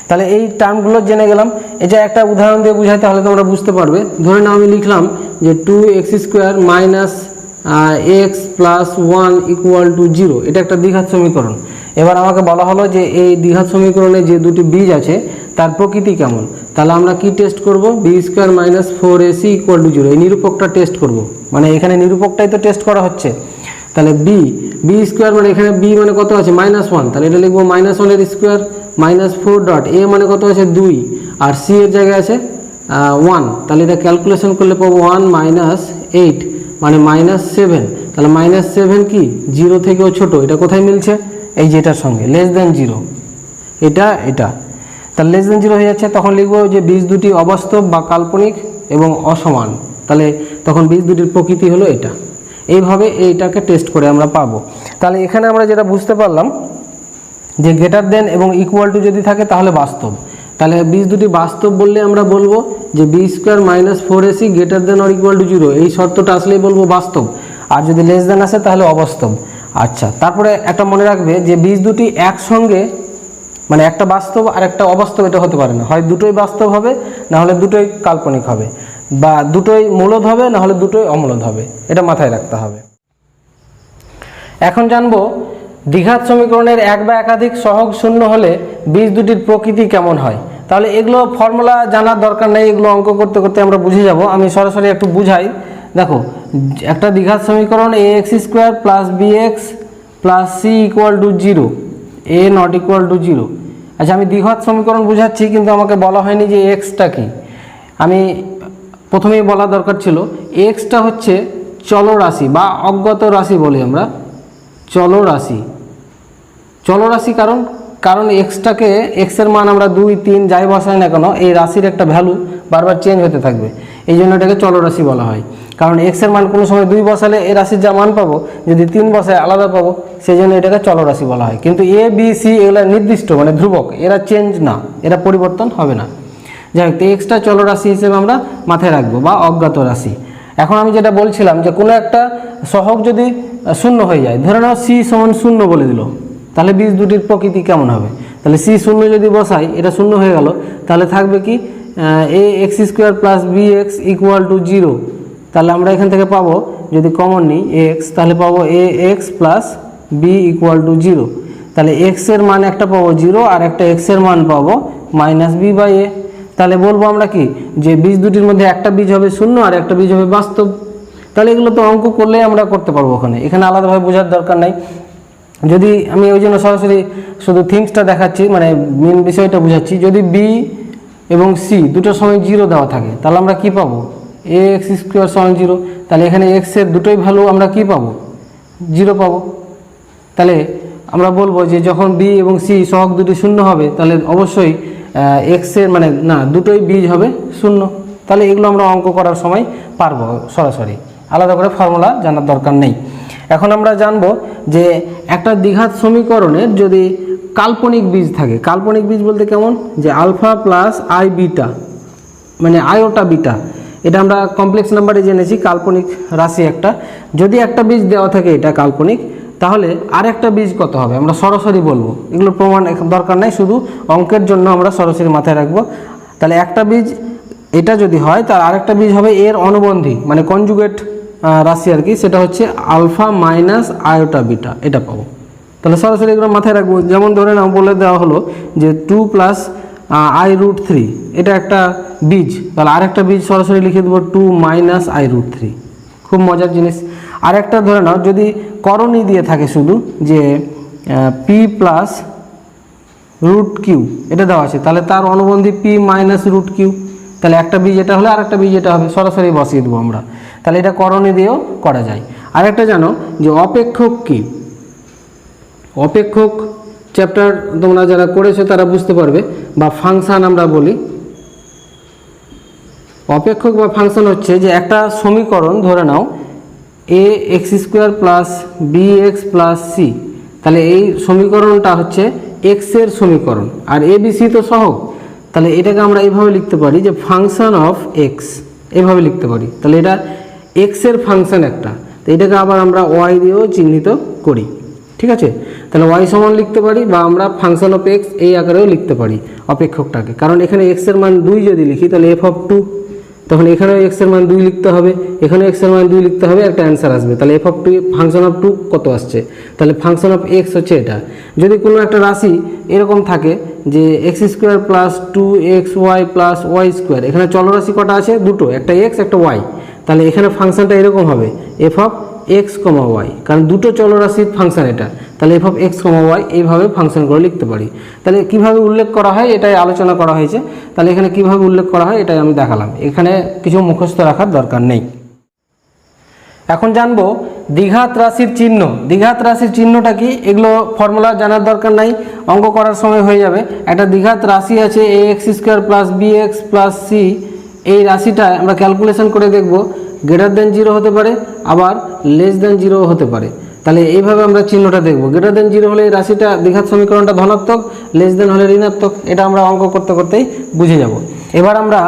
[SPEAKER 1] তাহলে এই টার্মগুলো জেনে গেলাম। এটা একটা উদাহরণ দিয়ে বুঝাই, তাহলে তোমরা বুঝতে পারবে। ধরে নাও আমি লিখলাম যে 2x square minus x plus 1 equal to 0, এটা একটা দ্বিঘাত সমীকরণ। এবার আমাকে বলা হলো যে এই দ্বিঘাত সমীকরণে যে দুটি বীজ আছে তার প্রকৃতি কেমন। তাহলে আমরা কি টেস্ট করব, b square minus 4ac equal to 0, এই নিরূপকটা টেস্ট করব। মানে এখানে নিরূপকটাই তো টেস্ট করা হচ্ছে। তাহলে বি স্কোয়ার মানে এখানে বি মানে কত আছে, -1, তাহলে এটা লিখবো -1 এর স্কোয়ার মাইনাস 4 ডট এ মানে কত আছে 2, আর সি এর জায়গায় আছে 1, তাহলে এটা ক্যালকুলেশন করলে পাবো 1 - 8 মানে -7। তাহলে -7 কি 0 থেকেও ছোট, এটা কোথায় মিলছে, এই যে এটার সঙ্গে, লেস দেন 0, এটা তাহলে লেস দেন 0 হয়ে যাচ্ছে। তখন লিখবো যে বীজ দুটি অবাস্তব বা কাল্পনিক এবং অসমান, তাহলে তখন বীজ দুটির প্রকৃতি হলো এটা। এইভাবে এইটাকে টেস্ট করে আমরা পাবো। তাহলে এখানে আমরা যেটা বুঝতে পারলাম যে গ্রেটার দেন এবং ইকুয়াল টু যদি থাকে তাহলে বাস্তব। তাহলে বীজ দুটি বাস্তব বললে আমরা বলবো যে b square minus 4ac greater than or equal to 0, এই শর্তটা আসলেই বলবো বাস্তব। আর যদি লেস দেন আসে তাহলে অবাস্তব। আচ্ছা, তারপরে একটা মনে রাখবে যে বীজ দুটি একসঙ্গে, মানে একটা বাস্তব আর একটা অবাস্তব এটা হতে পারে না, হয় দুটোই বাস্তব হবে না হলে দুটোই কাল্পনিক হবে, বা দুটোই মূলদ হবে না হলে দুটোই অমূলদ হবে, এটা মাথায় রাখতে হবে। এখন জানবো দ্বিঘাত সমীকরণের এক বা একাধিক সহগ শূন্য হলে বীজ দুটির প্রকৃতি কেমন হয়। তাহলে এগুলো ফর্মুলা জানার দরকার নেই, এগুলো অঙ্ক করতে করতে আমরা বুঝে যাব। আমি সরাসরি একটু বুঝাই। দেখো, একটা দ্বিঘাত সমীকরণ ax square plus bx plus c equal to 0, a not equal to 0। আচ্ছা, আমি দ্বিঘাত সমীকরণ বুঝাচ্ছি কিন্তু আমাকে বলা হয়নি যে এক্সটা কি। আমি প্রথমেই বলা দরকার ছিল, এক্সটা হচ্ছে চলরাশি বা অজ্ঞাত রাশি বলি আমরা, চলরাশি। চলরাশি কারণ এক্সটাকে এক্সের মান আমরা 2, 3 যাই বসাই না কেন এই রাশির একটা ভ্যালু বারবার চেঞ্জ হতে থাকবে, এই জন্য এটাকে চলরাশি বলা হয়। কারণ এক্সের মান কোনো সময় 2 বসালে এই রাশির যা মান পাবো যদি 3 বসায় আলাদা পাবো, সেই জন্য এটাকে চলরাশি বলা হয়। কিন্তু এ বি সি এগুলো নির্দিষ্ট মানে ধ্রুবক, এরা চেঞ্জ না, এরা পরিবর্তন হবে না। যাই হোক, তো এক্সটা চলরাশি হিসেবে আমরা মাথায় রাখবো বা অজ্ঞাত রাশি। এখন আমি যেটা বলছিলাম যে কোনো একটা সহগ যদি শূন্য হয়ে যায়, ধরে নাও সি সমান 0 বলে দিল, তাহলে বীজ দুটির প্রকৃতি কেমন হবে? তাহলে সি 0 যদি বসাই, এটা 0 হয়ে গেল, তাহলে থাকবে কি a x square plus b x equal to 0। তাহলে আমরা এখান থেকে পাবো, যদি কমন নিই এক্স, তাহলে পাবো a x plus b equal to 0। তাহলে এক্সের মান একটা পাবো 0 আর একটা এক্সের মান পাবো মাইনাস বি বাই এ। তাহলে বলবো আমরা কি যে বীজ দুটির মধ্যে একটা বীজ হবে 0 আর একটা বীজ হবে বাস্তব। তাহলে এগুলো তো অঙ্ক করলেই আমরা করতে পারবো, এখানে আলাদাভাবে বোঝার দরকার নাই। যদি আমি ওই জন্য সরাসরি শুধু থিংসটা দেখাচ্ছি, মানে মেন বিষয়টা বোঝাচ্ছি। যদি বি এবং সি দুটোর সময় 0 দেওয়া থাকে, তাহলে আমরা কি পাবো? এ এক্স স্কোয়ার সমান 0। তাহলে এখানে এক্সের দুটোই ভ্যালু আমরা কি পাবো? 0 পাবো। তাহলে আমরা বলবো যে যখন বি এবং সি সহগ দুটি 0 হবে, তাহলে অবশ্যই এক্সের মানে না দুটোই বীজ হবে 0। তাহলে এগুলো আমরা অঙ্ক করার সময় পারবো সরাসরি, আলাদা করে ফর্মুলা জানার দরকার নেই। এখন আমরা জানবো যে একটা দ্বিঘাত সমীকরণের যদি কাল্পনিক বীজ থাকে, কাল্পনিক বীজ বলতে কেমন, যে আলফা প্লাস আই বিটা মানে আয়োটা বিটা, এটা আমরা কমপ্লেক্স নাম্বারে জেনেছি কাল্পনিক রাশি একটা। যদি একটা বীজ দেওয়া থাকে এটা কাল্পনিক, তাহলে আরেকটা বীজ কত হবে আমরা সরাসরি বলবো, এগুলো প্রমাণ দরকার নাই, শুধু অঙ্কের জন্য আমরা সরাসরি মাথায় রাখবো। তাহলে একটা বীজ এটা যদি হয়, তার আরেকটা বীজ হবে এর অনুবন্ধী মানে কনজুগেট রাশি আর কি, সেটা হচ্ছে আলফা মাইনাস আয়োটা বিটা, এটা পাবো। তাহলে সরাসরি এগুলো মাথায় রাখবো। যেমন ধরে নাও বলে দেওয়া হলো যে 2 প্লাস i√3, এটা একটা বীজ, তাহলে আরেকটা বীজ সরাসরি লিখে দেবো 2 মাইনাস i√3। খুব মজার জিনিস। আরেকটা ধরে নাও যদি করণী দিয়ে থাকে শুধু যে p প্লাস √q এটা দেওয়া আছে, তাহলে তার অনুবন্ধী p মাইনাস √q, তাহলে একটা বীজ এটা হলে আরেকটা বীজ এটা হবে, সরাসরি বসিয়ে দেবো আমরা। তাহলে এটা করণী দিয়েও করা যায়। আরেকটা জানো যে অপেক্ষক কি? অপেক্ষক চ্যাপ্টার তোমরা যারা করেছো তারা বুঝতে পারবে, বা ফাংশন আমরা বলি। অপেক্ষক বা ফাংশন হচ্ছে যে একটা সমীকরণ ধরে নাও a x square plus b x plus c, তাহলে এই সমীকরণটা হচ্ছে এক্সের সমীকরণ আর এ বি সি তো সহগ। তাহলে এটাকে আমরা এইভাবে লিখতে পারি যে ফাংশন অফ এক্স, এইভাবে লিখতে পারি। তাহলে এটা এক্সের ফাংশন একটা, তো এটাকে আবার আমরা ওয়াই দিয়েও চিহ্নিত করি, ঠিক আছে? তাহলে ওয়াই সমান লিখতে পারি, বা আমরা ফাংশন অফ এক্স এই আকারেও লিখতে পারি অপেক্ষকটাকে। কারণ এখানে এক্সের মান 2 যদি লিখি, তাহলে এফ অফ 2, তখন এখানেও এক্সের মান 2 লিখতে হবে, এখানেও এক্সের মান 2 লিখতে হবে, একটা অ্যান্সার আসবে। তাহলে এফ অফ 2 ফাংশন অফ 2 কত আসছে? তাহলে ফাংশন অফ এক্স হচ্ছে এটা। যদি কোনো একটা রাশি এরকম থাকে যে x square plus 2xy plus y square, এখানে চলরাশি কটা আছে? দুটো, একটা এক্স একটা ওয়াই। তাহলে এখানে ফাংশনটা এরকম হবে f of x comma y, কারণ দুটো চলরাশির ফাংশন এটা। তাহলে f of x comma y এইভাবে ফাংশন করে লিখতে পারি। তাহলে কিভাবে উল্লেখ করা হয় এটাই আলোচনা করা হয়েছে। তাহলে এখানে কিভাবে উল্লেখ করা হয় এটাই আমি দেখালাম, এখানে কিছু মুখস্থ রাখার দরকার নেই। এখন জানবো দ্বিঘাত রাশির চিহ্ন। দ্বিঘাত রাশির চিহ্নটা কি, এগুলো ফর্মুলা জানার দরকার নাই, অঙ্ক করার সময় হয়ে যাবে। একটা দ্বিঘাত রাশি আছে a x square plus b x plus c, এই রাশিটা আমরা ক্যালকুলেশন করে দেখব গ্রেটার দেন 0 হতে পারে, আবার লেস দেন 0 হতে পারে। তাহলে এইভাবে আমরা চিহ্নটা দেখব, গ্রেটার দেন 0 হলে এই রাশিটা দ্বিঘাত সমীকরণটা ধনাত্মক, লেস দেন হলে ঋণাত্মক। এটা আমরা অঙ্ক করতে করতেই বুঝে যাব। এবার আমরা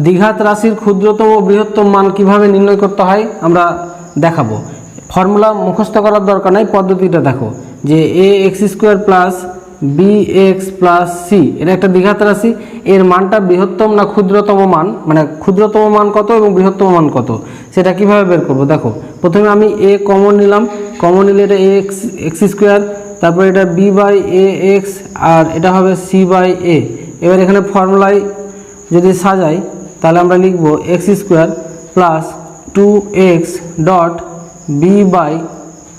[SPEAKER 1] দ্বিঘাত রাশির ক্ষুদ্রতম ও বৃহত্তম মান কিভাবে নির্ণয় করতে হয় আমরা দেখাবো। ফর্মুলা মুখস্থ করার দরকার নাই, পদ্ধতিটা দেখো যে a x square plus b x plus c, এটা একটা দ্বিঘাত রাশি, এর মানটা বৃহত্তম না ক্ষুদ্রতম মান, মানে ক্ষুদ্রতম মান কত এবং বৃহত্তম মান কত সেটা কিভাবে বের করব। দেখো প্রথমে আমি এ কমন নিলাম, কমন নিলে এটা এ এক্স স্কোয়ার, তারপর এটা বি বাই এ এক্স, আর এটা হবে সি বাই এ। এবার এখানে ফর্মুলায় যদি সাজাই তাহলে আমরা লিখব x square plus 2x dot b by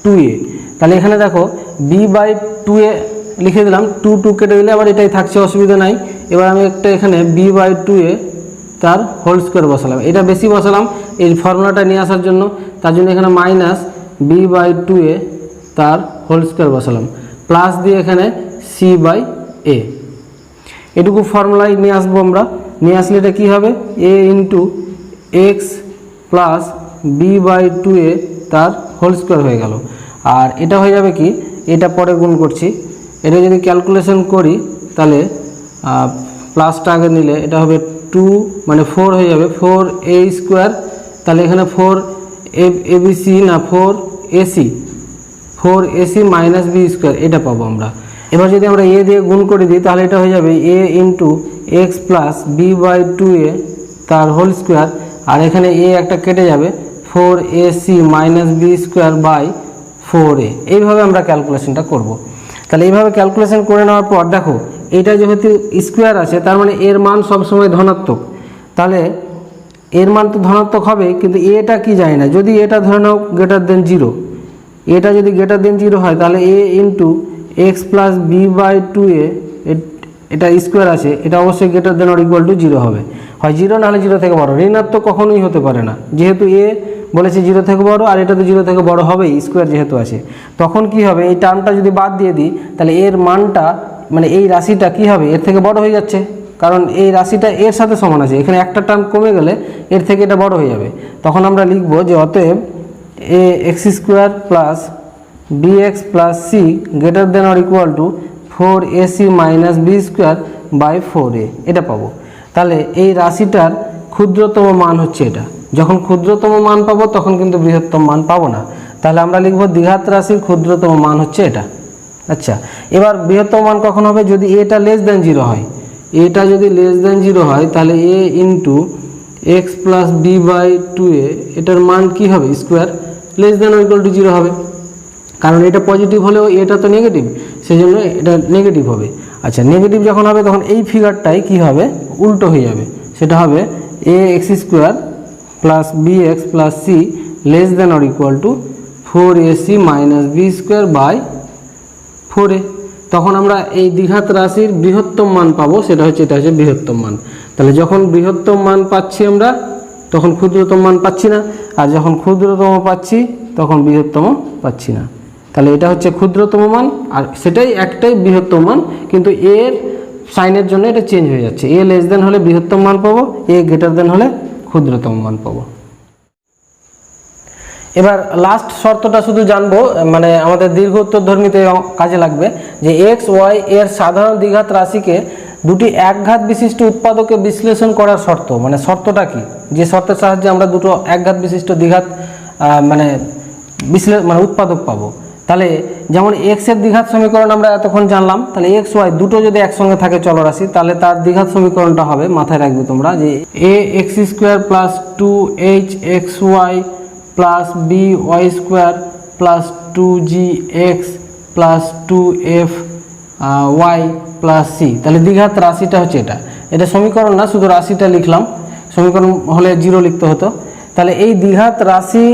[SPEAKER 1] 2a। তাহলে এখানে দেখো বি বাই 2a লিখে দিলাম, 2 কেটে দিলে আবার এটাই থাকছে, অসুবিধা নাই। এবার আমি একটা এখানে বি বাই 2a তার হোল স্কোয়ার বসালাম, এটা বেশি বসালাম এই ফর্মুলাটা নিয়ে আসার জন্য, তার জন্য এখানে মাইনাস বি বাই 2a তার হোল স্কোয়ার বসালাম। প্লাস দিয়ে এখানে সি বাই এ, এটুকু ফর্মুলায় নিয়ে আসবো আমরা। নিয়ে আসলে এটা কী হবে, a into x plus b by two a তার হোল স্কোয়ার হয়ে গেল। আর এটা হয়ে যাবে কি, এটা পরে গুণ করছি, এটা যদি ক্যালকুলেশন করি তাহলে প্লাসটা আগে নিলে এটা হবে 2 মানে 4 হয়ে যাবে, 4a স্কোয়ার, তাহলে এখানে 4abc না 4ac মাইনাস বি স্কোয়ার এটা পাবো আমরা। এবার যদি আমরা এ দিয়ে গুণ করে দিই তাহলে এটা হয়ে যাবে a into x plus b by two a তার হোল স্কোয়ার, আর এখানে এ একটা কেটে যাবে, 4ac minus b square by 4a। এইভাবে আমরা ক্যালকুলেশনটা করব। তাহলে এইভাবে ক্যালকুলেশন করে নেওয়ার পর দেখো এটা যেহেতু স্কোয়ার আছে তার মানে এর মান সবসময় ধনাত্মক, তাহলে এর মান তো ধনাত্মক হবে, কিন্তু এটা কি যায় না, যদি এটা ধরে নাও গ্রেটার দেন 0, এটা যদি গ্রেটার দেন 0 হয় তাহলে a into x plus b by two a, এটা স্কোয়ার আছে, এটা অবশ্যই greater than or equal to 0 হবে, হয় 0 নাহলে 0 থেকে বড়। ঋণাত্মক কখনোই হতে পারে না, যেহেতু এ বলেছে 0 থেকে বড় আর এটা তো 0 থেকে বড় হবেই, স্কোয়ার যেহেতু আছে। তখন কি হবে, এই টার্মটা যদি বাদ দিয়ে দিই তাহলে এর মানটা মানে এই রাশিটা কি হবে, এর থেকে বড় হয়ে যাচ্ছে, কারণ এই রাশিটা এর সাথে সমান আছে, এখানে একটা টার্ম কমে গেলে এর থেকে এটা বড় হয়ে যাবে। তখন আমরা লিখব যে অতএব a x square plus b x plus c greater than or equal to 4ac minus b square by 4a, এটা পাবো। তাহলে এই রাশিটার ক্ষুদ্রতম মান হচ্ছে এটা। যখন ক্ষুদ্রতম মান পাবো তখন কিন্তু বৃহত্তম মান পাবো না, তাহলে আমরা লিখব দ্বিঘাত রাশির ক্ষুদ্রতম মান হচ্ছে এটা। আচ্ছা, এবার বৃহত্তম মান কখন হবে, যদি এটা লেস দেন 0 হয়, এটা যদি লেস দেন 0 হয় তাহলে a into x plus b by two a এটার মান কি হবে, square, less than or equal to 0 হবে, কারণ এটা পজিটিভ হলেও এটা তো নেগেটিভ, সেই জন্য এটা নেগেটিভ হবে। আচ্ছা, নেগেটিভ যখন হবে তখন এই ফিগারটাই কি হবে, উল্টো হয়ে যাবে, সেটা হবে a x square plus b x plus c less than or equal to 4ac minus b square by 4a। তখন আমরা এই দ্বিঘাত রাশির বৃহত্তম মান পাবো, সেটা হচ্ছে এটা হচ্ছে বৃহত্তম মান। তাহলে যখন বৃহত্তম মান পাচ্ছি আমরা তখন ক্ষুদ্রতম মান পাচ্ছি না, আর যখন ক্ষুদ্রতম পাচ্ছি তখন বৃহত্তম পাচ্ছি না। তাহলে এটা হচ্ছে ক্ষুদ্রতম মান আর সেটাই একটাই বৃহত্তম মান, কিন্তু এর সাইনের জন্য এটা চেঞ্জ হয়ে যাচ্ছে, এ লেস দেন হলে বৃহত্তম মান পাবো, এ গ্রেটার দেন হলে ক্ষুদ্রতম মান পাবো। এবার লাস্ট শর্তটা শুধু জানবো, মানে আমাদের দীর্ঘ উত্তরধর্মীতে কাজে লাগবে, যে এক্স ওয়াই এর সাধারণ দ্বিঘাত রাশিকে দুটি একঘাত বিশিষ্ট উৎপাদকে বিশ্লেষণ করার শর্ত, মানে শর্তটা কি, যে শর্তের সাহায্যে আমরা দুটো একঘাত বিশিষ্ট দ্বিঘাত মানে উৎপাদক পাবো। তাহলে যেমন এক্স এর দ্বিঘাত সমীকরণ আমরা এতক্ষণ জানলাম, তাহলে এক্স ওয়াই দুটো যদি একসঙ্গে থাকে চলরাশি তাহলে তার দ্বিঘাত সমীকরণটা হবে, মাথায় রাখবে তোমরা, যে a x square plus 2hxy plus b y square plus 2gx plus 2fy plus c. তাহলে দ্বিঘাত রাশিটা হচ্ছে এটা, এটা সমীকরণ না, শুধু রাশিটা লিখলাম, সমীকরণ হলে 0 লিখতে হতো। তাহলে এই দ্বিঘাত রাশি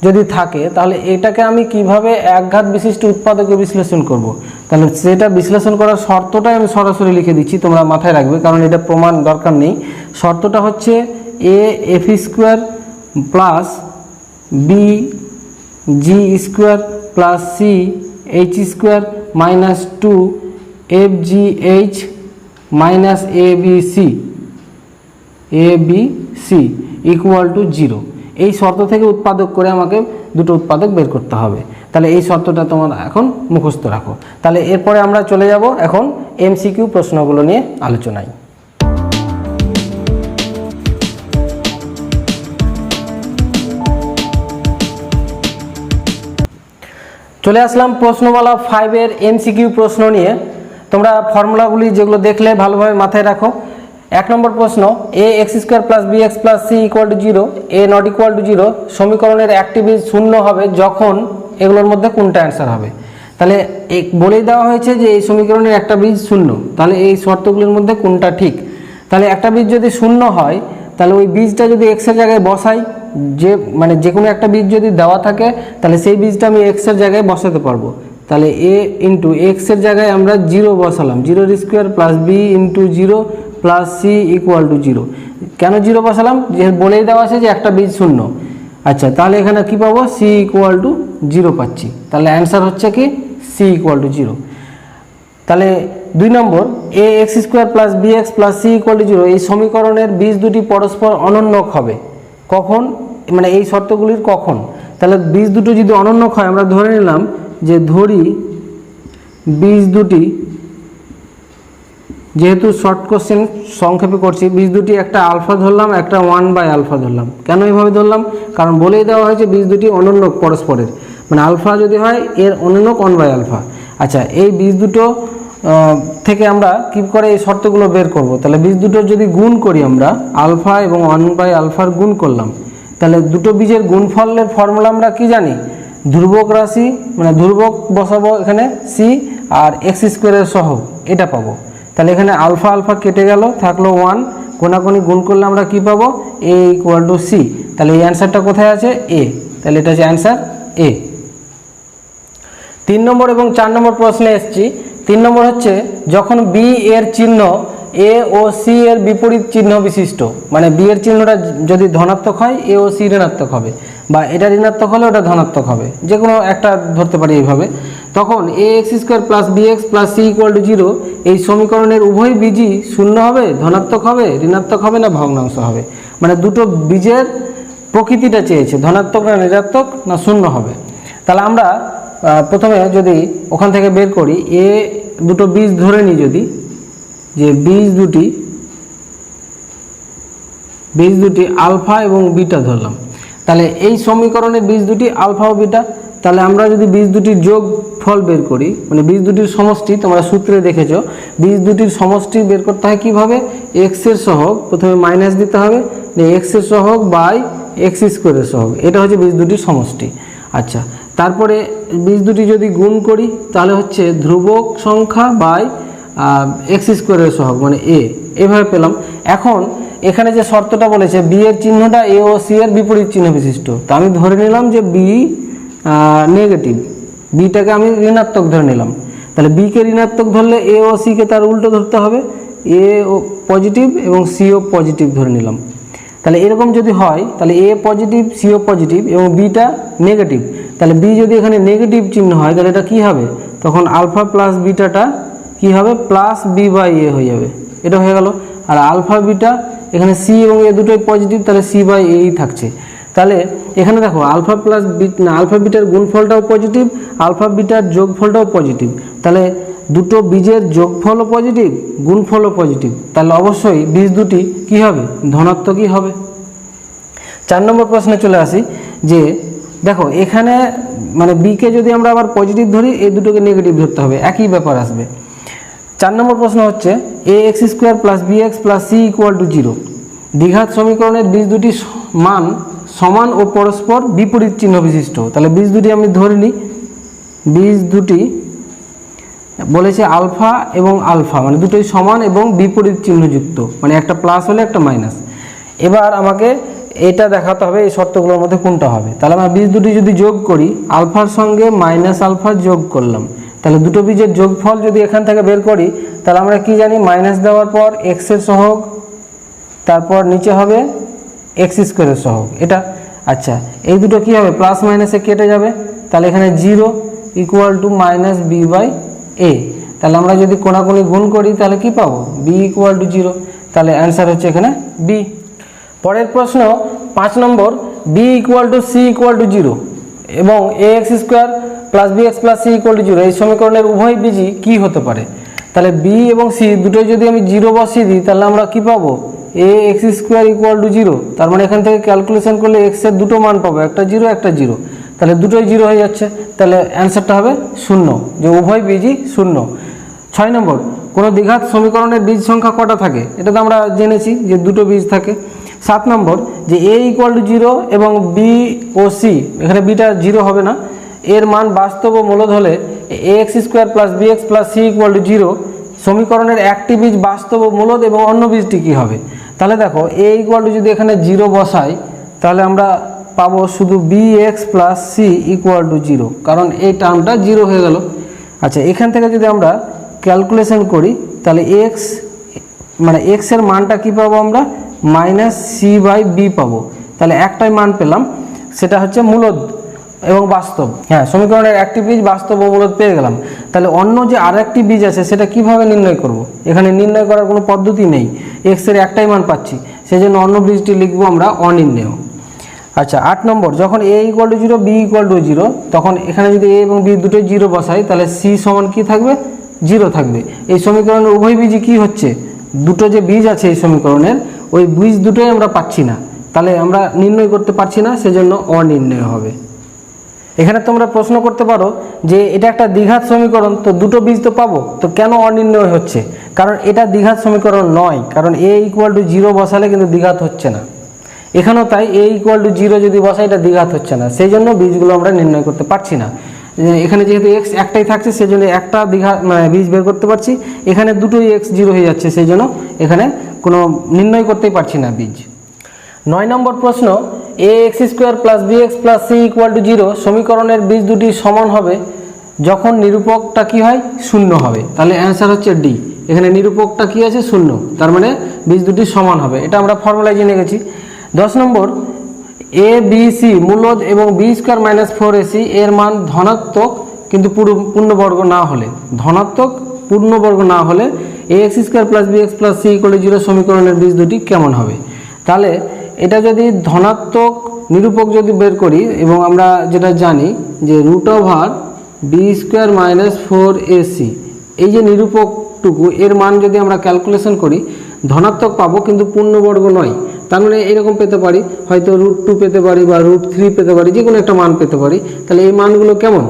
[SPEAKER 1] যদি থাকে তাহলে এটাকে আমি কিভাবে একঘাত বিশিষ্ট উৎপাদকে বিশ্লেষণ করব, তাহলে সেটা বিশ্লেষণ করার শর্তটাই আমি সরাসরি লিখে দিচ্ছি, তোমরা মাথায় রাখবে, কারণ এটা প্রমাণ দরকার নেই। শর্তটা হচ্ছে a f square plus b g square plus c h square minus 2fgh minus abc equal to 0। এই শর্ত থেকে উৎপাদক করে আমাকে দুটো উৎপাদক বের করতে হবে। তাহলে এই শর্তটা তোমরা এখন মুখস্থ রাখো। তাহলে এরপরে আমরা চলে যাব এখন এমসিকিউ প্রশ্নগুলো নিয়ে আলোচনায়। চলে আসলাম প্রশ্নমালা 5 এর এমসিকিউ প্রশ্ন নিয়ে। তোমরা ফর্মুলাগুলি যেগুলো দেখলে ভালোভাবে মাথায় রাখো। 1 নম্বর প্রশ্ন, a x square plus b x plus c equal to 0, a not equal to 0 সমীকরণের একটি বীজ শূন্য হবে যখন এগুলোর মধ্যে কোনটা অ্যান্সার হবে। তাহলে বলেই দেওয়া হয়েছে যে এই সমীকরণের একটা বীজ শূন্য, তাহলে এই শর্তগুলির মধ্যে কোনটা ঠিক। তাহলে একটা বীজ যদি শূন্য হয় তাহলে ওই বীজটা যদি এক্সের জায়গায় বসাই, যে কোনো একটা বীজ যদি দেওয়া থাকে তাহলে সেই বীজটা আমি এক্সের জায়গায় বসাতে পারবো। তাহলে এ ইন্টু এক্সের জায়গায় আমরা 0 বসালাম, 0 square plus b into 0 plus c equal to 0। কেন 0 বসালাম, যে বলেই দেওয়া আছে যে একটা বীজ শূন্য। আচ্ছা, তাহলে এখানে কি পাবো, সি ইকুয়াল টু 0 পাচ্ছি। তাহলে অ্যান্সার হচ্ছে কি সি ইকুয়াল টু জিরো। তাহলে 2 নম্বর a x square plus b x plus c equal to zero, এই সমীকরণের বীজ দুটি পরস্পর অনন্যক হবে কখন, মানে এই শর্তগুলির কখন। তাহলে বীজ দুটো যদি অনন্যক হয়, আমরা ধরে নিলাম যে ধরি বীজ দুটি, যেহেতু শর্ট কোশ্চেন সংক্ষেপে করছি, বীজ দুটি একটা আলফা ধরলাম, একটা 1/α ধরলাম। কেন এইভাবে ধরলাম? কারণ বলেই দেওয়া হয়েছে বীজ দুটি অনন্যক পরস্পরের, মানে আলফা যদি হয় এর অনন্যক 1/α। আচ্ছা, এই বীজ দুটো থেকে আমরা কী করে এই শর্তগুলো বের করব? তাহলে বীজ দুটোর যদি গুণ করি আমরা, আলফা এবং 1/α গুণ করলাম, তাহলে দুটো বীজের গুণফলের ফর্মুলা আমরা কি জানি? ধ্রুবক রাশি, মানে ধ্রুবক বসাবো এখানে সি, আর এক্স স্কোয়ারের সহগ, এটা পাবো। তাহলে এখানে আলফা আলফা কেটে গেল, থাকলো 1, কোনাকুনি গুণ করলে আমরা কি পাবো? এ ইকুয়াল টু সি। তাহলে এই অ্যান্সারটা কোথায় আছে? এ। তাহলে এটা হচ্ছে অ্যান্সার এ। 3 নম্বর এবং 4 নম্বর প্রশ্নে এসেছি। 3 নম্বর হচ্ছে যখন বি এর চিহ্ন এ ও সি এর বিপরীত চিহ্ন বিশিষ্ট, মানে বি এর চিহ্নটা যদি ধনাত্মক হয় এ ও সি ঋণাত্মক হবে, বা এটা ঋণাত্মক হলে ওটা ধনাত্মক হবে, যে কোনো একটা ধরতে পারি এইভাবে। তখন a x square plus b x plus c equal to zero, এই সমীকরণের উভয় বীজই শূন্য হবে, ধনাত্মক হবে, ঋণাত্মক হবে না ভগ্নাংশ হবে। মানে দুটো বীজের প্রকৃতিটা চেয়েছে, ধনাত্মক না ঋণাত্মক না শূন্য হবে। তাহলে আমরা প্রথমে যদি ওখান থেকে বের করি, এ দুটো বীজ ধরে নিই, যদি যে বীজ দুটি আলফা এবং বিটা ধরলাম, তাহলে এই সমীকরণের বীজ দুটি আলফা ও বিটা। তাহলে আমরা যদি বীজ দুটির যোগ ফল বের করি, মানে বীজ দুটির সমষ্টি, তোমরা সূত্রে দেখেছো বীজ দুটির সমষ্টি বের করতে হয় কীভাবে? এক্সের সহগ প্রথমে মাইনাস দিতে হবে, এক্সের সহগ বাই এক্স স্কোয়ারের সহগ, এটা হচ্ছে বীজ দুটির সমষ্টি। আচ্ছা, তারপরে বীজ দুটি যদি গুণ করি তাহলে হচ্ছে ধ্রুবক সংখ্যা বাই এক্স স্কোয়ারের সহগ, মানে এ, এভাবে পেলাম। এখন এখানে যে শর্তটা বলেছে বি এর চিহ্নটা এ ও সি এর বিপরীত চিহ্ন বিশিষ্ট, তো আমি ধরে নিলাম যে বি নেগেটিভ, বিটাকে আমি ঋণাত্মক ধরে নিলাম। তাহলে বিকে ঋণাত্মক ধরলে এ ও সিকে তার উল্টো ধরতে হবে, এ ও পজিটিভ এবং সিও পজিটিভ ধরে নিলাম। তাহলে এরকম যদি হয়, তাহলে এ পজিটিভ সিও পজিটিভ এবং বিটা নেগেটিভ, তাহলে বি যদি এখানে নেগেটিভ চিহ্ন হয় তাহলে এটা কী হবে? তখন আলফা প্লাস বিটাটা কী হবে? প্লাস বি বাই এ হয়ে যাবে, এটা হয়ে গেল। আর আলফা বিটা এখানে সি এবং এ দুটোই পজিটিভ, তাহলে সি বাই এই থাকছে। তাহলে এখানে দেখো আলফা প্লাস আলফা বিটার গুণফলটাও পজিটিভ, আলফা বিটার যোগফলটাও পজিটিভ, তাহলে দুটো বীজের যোগফলও পজিটিভ, গুণফলও পজিটিভ, তাহলে অবশ্যই বীজ দুটি কী হবে? ধনাত্মকই হবে। 4 নম্বর প্রশ্নে চলে আসি, যে দেখো এখানে মানে বিকে যদি আমরা আবার পজিটিভ ধরি, এই দুটোকে নেগেটিভ ধরতে হবে, একই ব্যাপার আসবে। 4 নম্বর প্রশ্ন হচ্ছে a x square plus b x plus c equal to zero, দ্বিঘাত সমীকরণের বীজ দুটি মান সমান ও পরস্পর বিপরীত চিহ্ন বিশিষ্ট। তাহলে বীজ দুটি আমি ধরে নিই, বীজ দুটি বলেছে আলফা এবং আলফা, মানে দুটোই সমান এবং বিপরীত চিহ্নযুক্ত, মানে একটা প্লাস হলে একটা মাইনাস। এবার আমাকে এটা দেখাতে হবে এই শর্তগুলোর মধ্যে কোনটা হবে। তাহলে আমরা বীজ দুটি যদি যোগ করি, আলফার সঙ্গে মাইনাস আলফা যোগ করলাম, তাহলে দুটো বীজের যোগফল যদি এখান থেকে বের করি, তাহলে আমরা কি জানি? মাইনাস দেওয়ার পর এক্সের সহগ, তারপর নিচে হবে এক্স স্কোয়ারের সহগ, এটা। আচ্ছা, এই দুটো কী হবে? প্লাস মাইনাসে কেটে যাবে, তাহলে এখানে zero equal to minus b by a. তাহলে আমরা যদি কোনাকুনি গুণ করি তাহলে কি পাবো? B equal to zero. তাহলে অ্যান্সার হচ্ছে এখানে বি। পরের প্রশ্ন 5 নম্বর, b equal to c equal to zero এবং a x square plus b x plus c equal to zero, এই সমীকরণের উভয় বীজই কী হতে পারে? তাহলে বি এবং সি দুটোই যদি আমি জিরো বসিয়ে দিই, তাহলে আমরা কি পাবো? A x square equal to zero. তার মানে এখান থেকে ক্যালকুলেশন করলে এক্সের দুটো মান পাবো, একটা জিরো একটা জিরো, তাহলে দুটোই জিরো হয়ে যাচ্ছে, তাহলে অ্যান্সারটা হবে শূন্য, যে উভয় বীজই শূন্য। 6 নম্বর, কোনো দ্বিঘাত সমীকরণের বীজ সংখ্যা কটা থাকে? এটা তো আমরা জেনেছি যে দুটো বীজ থাকে। 7 নম্বর, যে এ ইকুয়াল টু জিরো এবং বি ও সি, এখানে বিটা জিরো হবে না, এর মান বাস্তব ও মূলদ হলে a x square plus b x plus c equal to zero সমীকরণের একটি বীজ বাস্তব ও মূলদ এবং অন্য বীজটি কী হবে? তাহলে দেখো এ ইকুয়াল টু যদি এখানে জিরো বসাই, তাহলে আমরা পাবো শুধু b x plus c equal to zero, কারণ এই টার্মটা জিরো হয়ে গেল। আচ্ছা, এখান থেকে যদি আমরা ক্যালকুলেশন করি, তাহলে এক্স মানে এক্সের মানটা কী পাবো আমরা? মাইনাস সি বাই বি পাবো। তাহলে একটাই মান পেলাম, সেটা হচ্ছে মূলদ। এবং বাস্তব, হ্যাঁ সমীকরণের একটি বীজ বাস্তব অবরোধ পেয়ে গেলাম। তাহলে অন্য যে আর একটি বীজ আছে সেটা কিভাবে নির্ণয় করব? এখানে নির্ণয় করার কোনো পদ্ধতি নেই, এক্স এর একটাই মান পাচ্ছি, সেই জন্য অন্য বীজটি লিখবো আমরা অনির্ণেয়। আচ্ছা 8 নম্বর, যখন a = 0 b = 0 তখন এখানে যদি a এবং b দুটোই 0 বসাই তাহলে c সমান কি থাকবে? 0 থাকবে। এই সমীকরণের উভয় বীজই কি হচ্ছে? দুটো যে বীজ আছে এই সমীকরণের ওই বীজ দুটোই আমরা পাচ্ছি না, তাহলে আমরা নির্ণয় করতে পারছি না, সেজন্য অনির্ণেয় হবে। এখানে তোমরা প্রশ্ন করতে পারো যে এটা একটা দ্বিঘাত সমীকরণ, তো দুটো বীজ তো পাবো, তো কেন অনির্ণয় হচ্ছে? কারণ এটা দ্বিঘাত সমীকরণ নয়, কারণ a = 0 বসালে কিন্তু দ্বিঘাত হচ্ছে না। এখানেও তাই a = 0 যদি বসাই এটা দ্বিঘাত হচ্ছে না, সেই জন্য বীজগুলো আমরা নির্ণয় করতে পারছি না। এখানে যেহেতু x একটাই থাকছে সেই জন্য একটা দ্বিঘাত বীজ বের করতে পারছি, এখানে দুটোই x 0 হয়ে যাচ্ছে, সেই জন্য এখানে কোনো নির্ণয় করতেই পারছি না বীজ। 9 নম্বর প্রশ্ন, ax² + bx + c = 0 সমীকরণের বীজ দুটি সমান হবে যখন নিরূপকটা কি হয়? শূন্য হবে। তাহলে অ্যান্সার হচ্ছে ডি। এখানে নিরূপকটা কি আছে? শূন্য, তার মানে বীজ দুটি সমান হবে, এটা আমরা ফর্মুলায় জেনে গেছি। 10 নম্বর, a b c মূলদ এবং b² - 4ac এর মান ধনাত্মক কিন্তু পূর্ণবর্গ না হলে, ধনাত্মক পূর্ণবর্গ না হলে ax² + bx + c = 0 সমীকরণের বীজ দুটি কেমন হবে? তাহলে এটা যদি ধনাত্মক নিরূপক যদি বের করি, এবং আমরা যেটা জানি যে √b² - 4ac এই যে নিরূপকটুকু এর মান যদি আমরা ক্যালকুলেশন করি ধনাত্মক পাবো কিন্তু পূর্ণবর্গ নয়। তার মানে এরকম পেতে পারি, হয়তো √2 পেতে পারি বা √3 পেতে পারি, যে কোনো একটা মান পেতে পারি। তাহলে এই মানগুলো কেমন?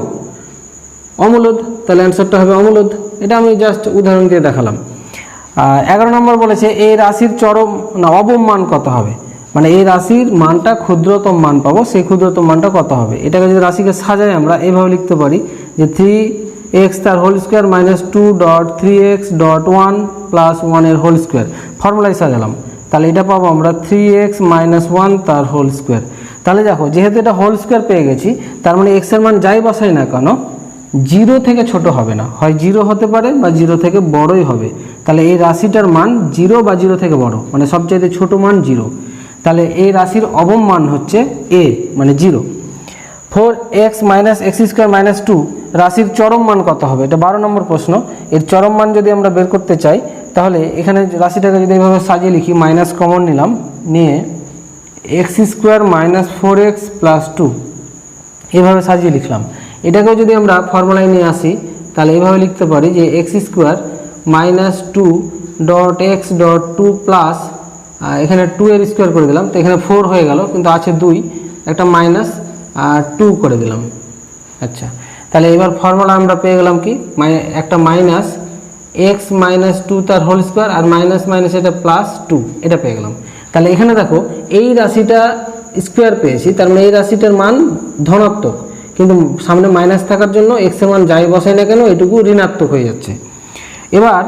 [SPEAKER 1] অমূলদ, তাহলে অ্যান্সারটা হবে অমূলদ। এটা আমি জাস্ট উদাহরণ দিয়ে দেখালাম। 11 নম্বর বলেছে এই রাশির অবম মান কত হবে? মানে এই রাশির মানটা ক্ষুদ্রতম মান পাবো, সেই ক্ষুদ্রতম মানটা কত হবে? এটাকে যদি রাশিকে সাজাই আমরা এইভাবে লিখতে পারি যে 3x² - 2.3x.1 + 1 এর হোল স্কোয়ার, ফর্মুলায় সাজালাম। তাহলে এটা পাবো আমরা 3x - 1 তার হোল স্কোয়ার। তাহলে দেখো যেহেতু এটা হোল স্কোয়ার পেয়ে গেছি, তার মানে x এর মান যাই বসাই না কেন 0 থেকে ছোট হবে না, হয় 0 হতে পারে বা 0 থেকে বড়ই হবে। তাহলে এই রাশিটার মান 0 বা 0 থেকে বড়, মানে সবচাইতে ছোট মান 0। তাহলে এই রাশির অবম মান হচ্ছে a, মানে 0। 4x - x² - 2 রাশির চরম মান কত হবে? এটা 12 নম্বর প্রশ্ন। এর চরম মান যদি আমরা বের করতে চাই তাহলে এখানে রাশিটাকে যদি এইভাবে সাজিয়ে লিখি, মাইনাস কমন নিলাম, নিয়ে x² - 4x + 2 এইভাবে সাজিয়ে লিখলাম। এটাকেও যদি আমরা ফর্মুলায় নিয়ে আসি তাহলে এইভাবে লিখতে পারি যে x² - 2.x.2 প্লাস এখানে 2 এর স্কোয়ার করে দিলাম, তো এখানে 4 হয়ে গেল কিন্তু আছে 2, একটা মাইনাস 2 করে দিলাম। আচ্ছা, তাহলে এবার ফর্মুলা আমরা পেয়ে গেলাম কি, একটা মাইনাস x - 2 তার হোল স্কোয়ার আর মাইনাস মাইনাস এটা +2, এটা পেয়ে গেলাম। তাহলে এখানে দেখো এই রাশিটা স্কোয়ার পেয়েছি, তার মানে এই রাশিটার মান ধনাত্মক, কিন্তু সামনে মাইনাস থাকার জন্য x এর মান যাই বসাই না কেন এটুকু ঋণাত্মক হয়ে যাচ্ছে। এবার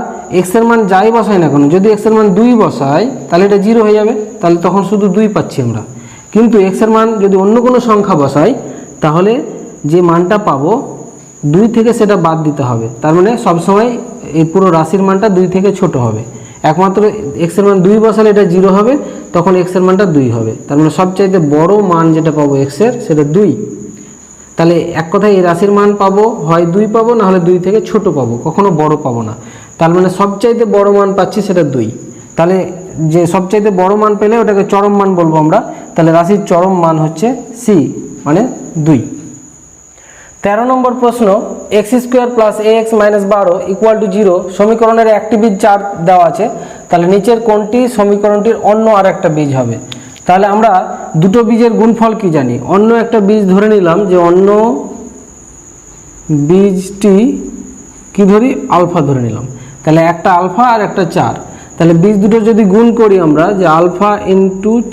[SPEAKER 1] x এর মান যাই বসাই না কেন, যদি x এর মান 2 বসাই তাহলে এটা 0 হয়ে যাবে, তাহলে তখন শুধু 2 পাচ্ছি আমরা। কিন্তু x এর মান যদি অন্য কোনো সংখ্যা বসাই তাহলে যে মানটা পাবো 2 থেকে সেটা বাদ দিতে হবে, তার মানে সবসময় এই পুরো রাশির মানটা 2 থেকে ছোট হবে। একমাত্র x এর মান 2 বসালে এটা 0 হবে, তখন x এর মানটা 2 হবে, তার মানে সবচাইতে বড় মান যেটা পাবো x এর সেটা 2। তাহলে এক কথায় এই রাশির মান পাবো, হয় 2 পাবো না হলে 2 থেকে ছোট পাবো, কখনো বড় পাবো না। তার মানে সবচাইতে বড় মান পাচ্ছি সেটা 2। তাহলে যে সবচাইতে বড় মান পেলে ওটাকে চরম মান বলবো আমরা। তাহলে রাশির চরম মান হচ্ছে সি, মানে 2। 13 নম্বর প্রশ্ন, x² + ax - 12 = 0 সমীকরণের একটি বীজ 4 দেওয়া আছে, তাহলে নিচের কোনটি সমীকরণটির অন্য আর একটা বীজ হবে? তাহলে আমরা দুটো বীজের গুণফল কি জানি, অন্য একটা বীজ ধরে নিলাম যে অন্য বীজটি কি ধরি, আলফা ধরে নিলাম। তাহলে একটা আলফা আর একটা 4, তাহলে বীজ দুটো যদি গুণ করি আমরা যে আলফা ×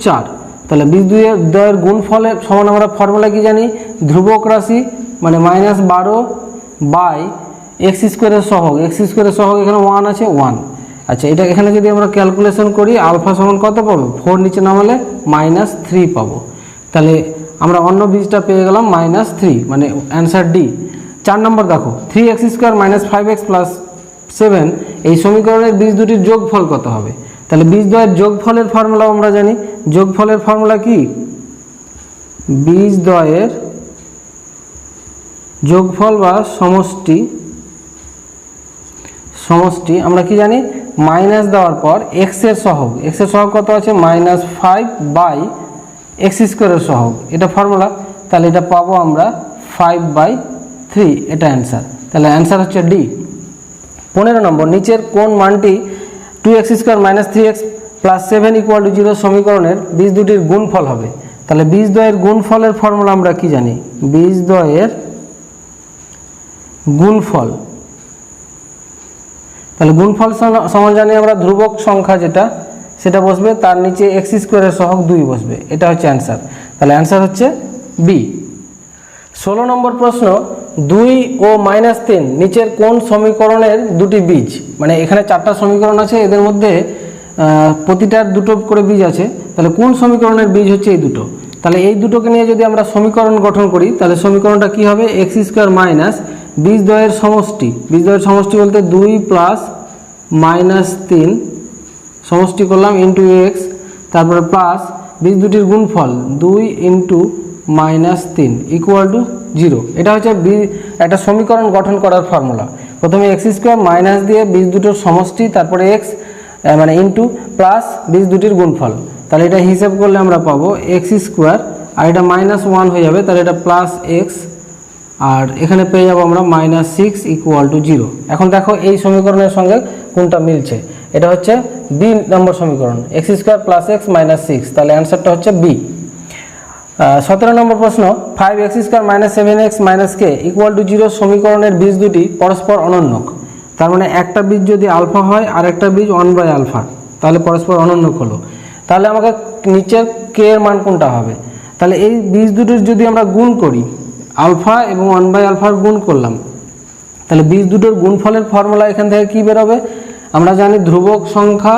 [SPEAKER 1] 4, তাহলে বীজ দ্বয়ের গুণফলের সমান আমরা ফর্মুলা কি জানি, ধ্রুবক রাশি মানে -12/x² এর সহগ, x² এর সহগ এখানে 1 আছে 1। আচ্ছা, এটা এখানে যদি আমরা ক্যালকুলেশন করি আলফা সমান কত পাবো, 4 নিচে নামালে -3 পাবো। তাহলে আমরা অন্য বীজটা পেয়ে গেলাম -3, মানে অ্যান্সার ডি। 4 নম্বর দেখো 3x² - 5x + 7 এই সমীকরণের বীজ দুটির যোগফল কত হবে? তাহলে বীজ দ্বয়ের যোগফলের ফর্মুলা আমরা জানি, যোগফলের ফর্মুলা কি, বীজ দ্বয়ের যোগফল বা সমষ্টি আমরা কি জানি মাইনাস দেওয়ার পর এক্স এর সহগ কত আছে -5/x² সহগ, এটা ফর্মুলা। তাহলে এটা পাবো আমরা 5/3, এটা অ্যান্সার। তাহলে অ্যান্সার হচ্ছে ডি। 15 নম্বর, নিচের কোন মানটি 2x² - 3x + 7 = 0 সমীকরণের বীজ দুটির গুণফল হবে? তাহলে বীজদ্বয়ের গুণফলের ফর্মুলা আমরা কি জানি? বীজদ্বয়ের গুণফল, তাহলে গুণফল সমান জানি আমরা ধ্রুবক সংখ্যা যেটা সেটা বসবে, তার নিচে x² এর সহগ 2 বসবে, এটা হচ্ছে অ্যান্সার। তাহলে অ্যান্সার হচ্ছে বি। 16 নম্বর প্রশ্ন, 2 ও -3 নিচের কোন সমীকরণের দুটি বীজ? মানে এখানে 4টা সমীকরণ আছে, এদের মধ্যে প্রতিটার দুটো করে বীজ আছে, তাহলে কোন সমীকরণের বীজ হচ্ছে এই দুটো? তাহলে এই দুটোকে নিয়ে যদি আমরা সমীকরণ গঠন করি তাহলে সমীকরণটা কি হবে? x² - বীজদ্বয়ের সমষ্টি বলতে 2 + -3 সমষ্টি করলাম ইন্টু এক্স, তারপরে প্লাস বীজ দুটির গুণফল 2 × -3 = 0। এটা হচ্ছে একটা সমীকরণ গঠন করার ফর্মুলা। প্রথমে x² মাইনাস দিয়ে বীজ দুটোর সমষ্টি, তারপরে x মানে ইন্টু প্লাস বীজ দুটির গুণফল। তাহলে এটা হিসাব করলে আমরা পাবো x² আর এটা -1 হয়ে যাবে, তাহলে এটা প্লাস এক্স, আর এখানে পেয়ে যাবো আমরা -6 = 0। এখন দেখো এই সমীকরণের সঙ্গে কোনটা মিলছে? এটা হচ্ছে বি নম্বর সমীকরণ, x² + x - 6, তাহলে অ্যান্সারটা হচ্ছে বি। 17 নম্বর প্রশ্ন, 5x² - 7x - k = 0 সমীকরণের বীজ দুটি পরস্পর অনন্যক। তার মানে একটা বীজ যদি আলফা হয় আর একটা বীজ 1/α, তাহলে পরস্পর অনন্যক হলো। তাহলে আমাকে নিচের কে এর মান কোনটা হবে? তাহলে এই বীজ দুটির যদি আমরা গুণ করি, আলফা এবং 1/α গুণ করলাম, তাহলে বীজ দুটোর গুণফলের ফর্মুলা এখান থেকে কি বেরোবে? আমরা জানি ধ্রুবক সংখ্যা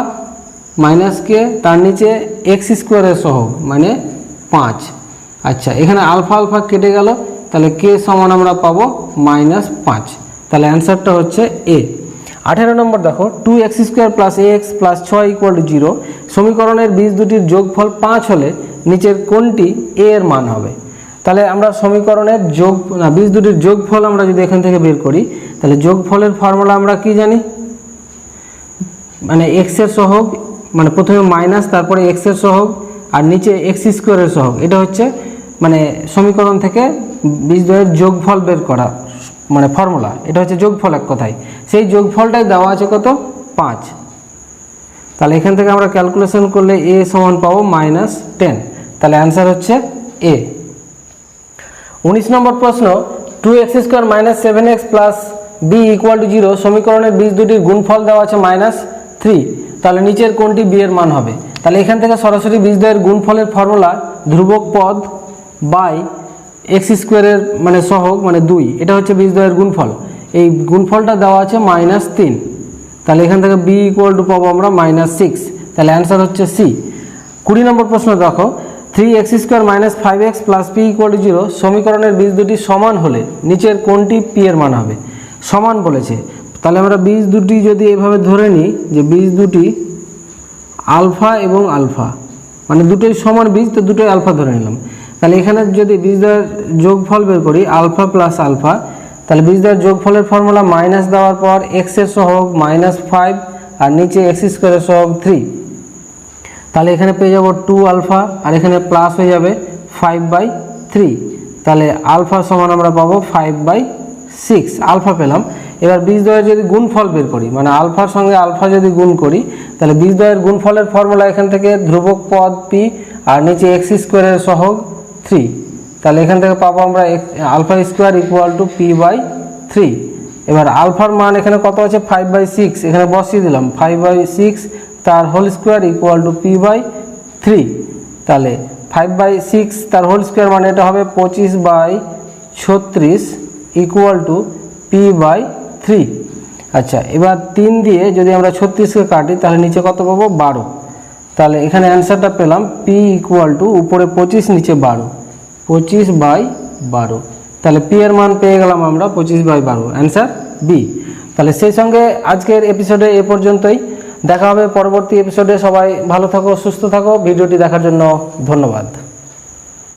[SPEAKER 1] -k, তার নিচে x² এর সহগ মানে 5। আচ্ছা, এখানে আলফা কেটে গেল, তাহলে k সমান আমরা পাবো -5, তাহলে অ্যান্সারটা হচ্ছে এ। 18 নম্বর দেখো, 2x² + ax + 6 = 0 সমীকরণের বীজ দুটির যোগফল 5 হলে নিচের কোনটি a এর মান হবে? তাহলে আমরা সমীকরণের বীজ দুটির যোগফল আমরা যদি এখান থেকে বের করি, তাহলে যোগফলের ফর্মুলা আমরা কি জানি? মানে x এর সহগ, মানে প্রথমে মাইনাস, তারপরে x এর সহগ আর নিচে x² এর সহগ, এটা হচ্ছে মানে সমীকরণ থেকে বীজদ্বয়ের যোগফল বের করা মানে ফর্মুলা, এটা হচ্ছে যোগফল এক কথায়। সেই যোগফলটাই দেওয়া আছে কত? 5। তাহলে এখান থেকে আমরা ক্যালকুলেশন করলে a সমান পাবো -10, তাহলে অ্যান্সার হচ্ছে এ। 19 নম্বর প্রশ্ন, 2x² - 7x + b = 0 সমীকরণের বীজ দুটির গুণফল দেওয়া আছে -3, তাহলে নিচের কোনটি b এর মান হবে? তাহলে এখান থেকে সরাসরি বীজদ্বয়ের গুণফলের ফর্মুলা ধ্রুবক পদ বাই x² এর মানে সহগ মানে 2, এটা হচ্ছে বীজদ্বয়ের গুণফল। এই গুণফলটা দেওয়া আছে -3, তাহলে এখান থেকে b = পাবো আমরা -6, তাহলে অ্যান্সার হচ্ছে সি। 20 নম্বর প্রশ্ন দেখো, 3x² - 5x + p = 0 সমীকরণের বীজ দুটি সমান হলে নিচের কোনটি p এর মান হবে? সমান বলেছে, তাহলে আমরা বীজ দুটি যদি এভাবে ধরে নিই যে বীজ দুটি আলফা এবং আলফা, মানে দুটোই সমান বীজ, তো দুটোই আলফা ধরে নিলাম। তাহলে এখানে যদি বীজদ্বয়ের যোগফল বের করি আলফা প্লাস আলফা, তাহলে বীজদ্বয়ের যোগফলের ফর্মুলা মাইনাস দেওয়ার পর x এর সহগ -5 আর নিচে x² এর সহগ 3, তাহলে এখানে পেয়ে যাব 2α আর এখানে প্লাস হয়ে যাবে 5/3, তাহলে আলফা সমান আমরা পাবো 5/6, আলফা পেলাম। এবার বীজদ্বয়ের যদি গুণফল বের করি, মানে আলফার সঙ্গে আলফা যদি গুণ করি, তাহলে বীজদ্বয়ের গুণফলের ফর্মুলা এখান থেকে ধ্রুবক পদ p আর নিচে x² এর সহগ 3, তাহলে এখান থেকে পাবো আমরা α² = p/3। এবার আলফার মান এখানে কত আছে? 5/6, এখানে বসিয়ে দিলাম 5/6 তার হোল স্কোয়ার = p/3, তাহলে 5/6 তার হোল স্কোয়ার মানে এটা হবে 25/36 = p/3। আচ্ছা, এবার 3 দিয়ে যদি আমরা 36কে কাটি তাহলে নিচে কত পাবো? 12, তাহলে এখানে অ্যান্সারটা পেলাম p = উপরে 25 নিচে 12, 25/12, তাহলে p এর মান পেয়ে গেলাম আমরা 25/12, অ্যান্সার বি। তাহলে সেই সঙ্গে আজকের এপিসোডে এ পর্যন্তই, দেখা হবে পরবর্তী এপিসোডে। সবাই ভালো থাকো, সুস্থ থাকো। ভিডিওটি দেখার জন্য ধন্যবাদ।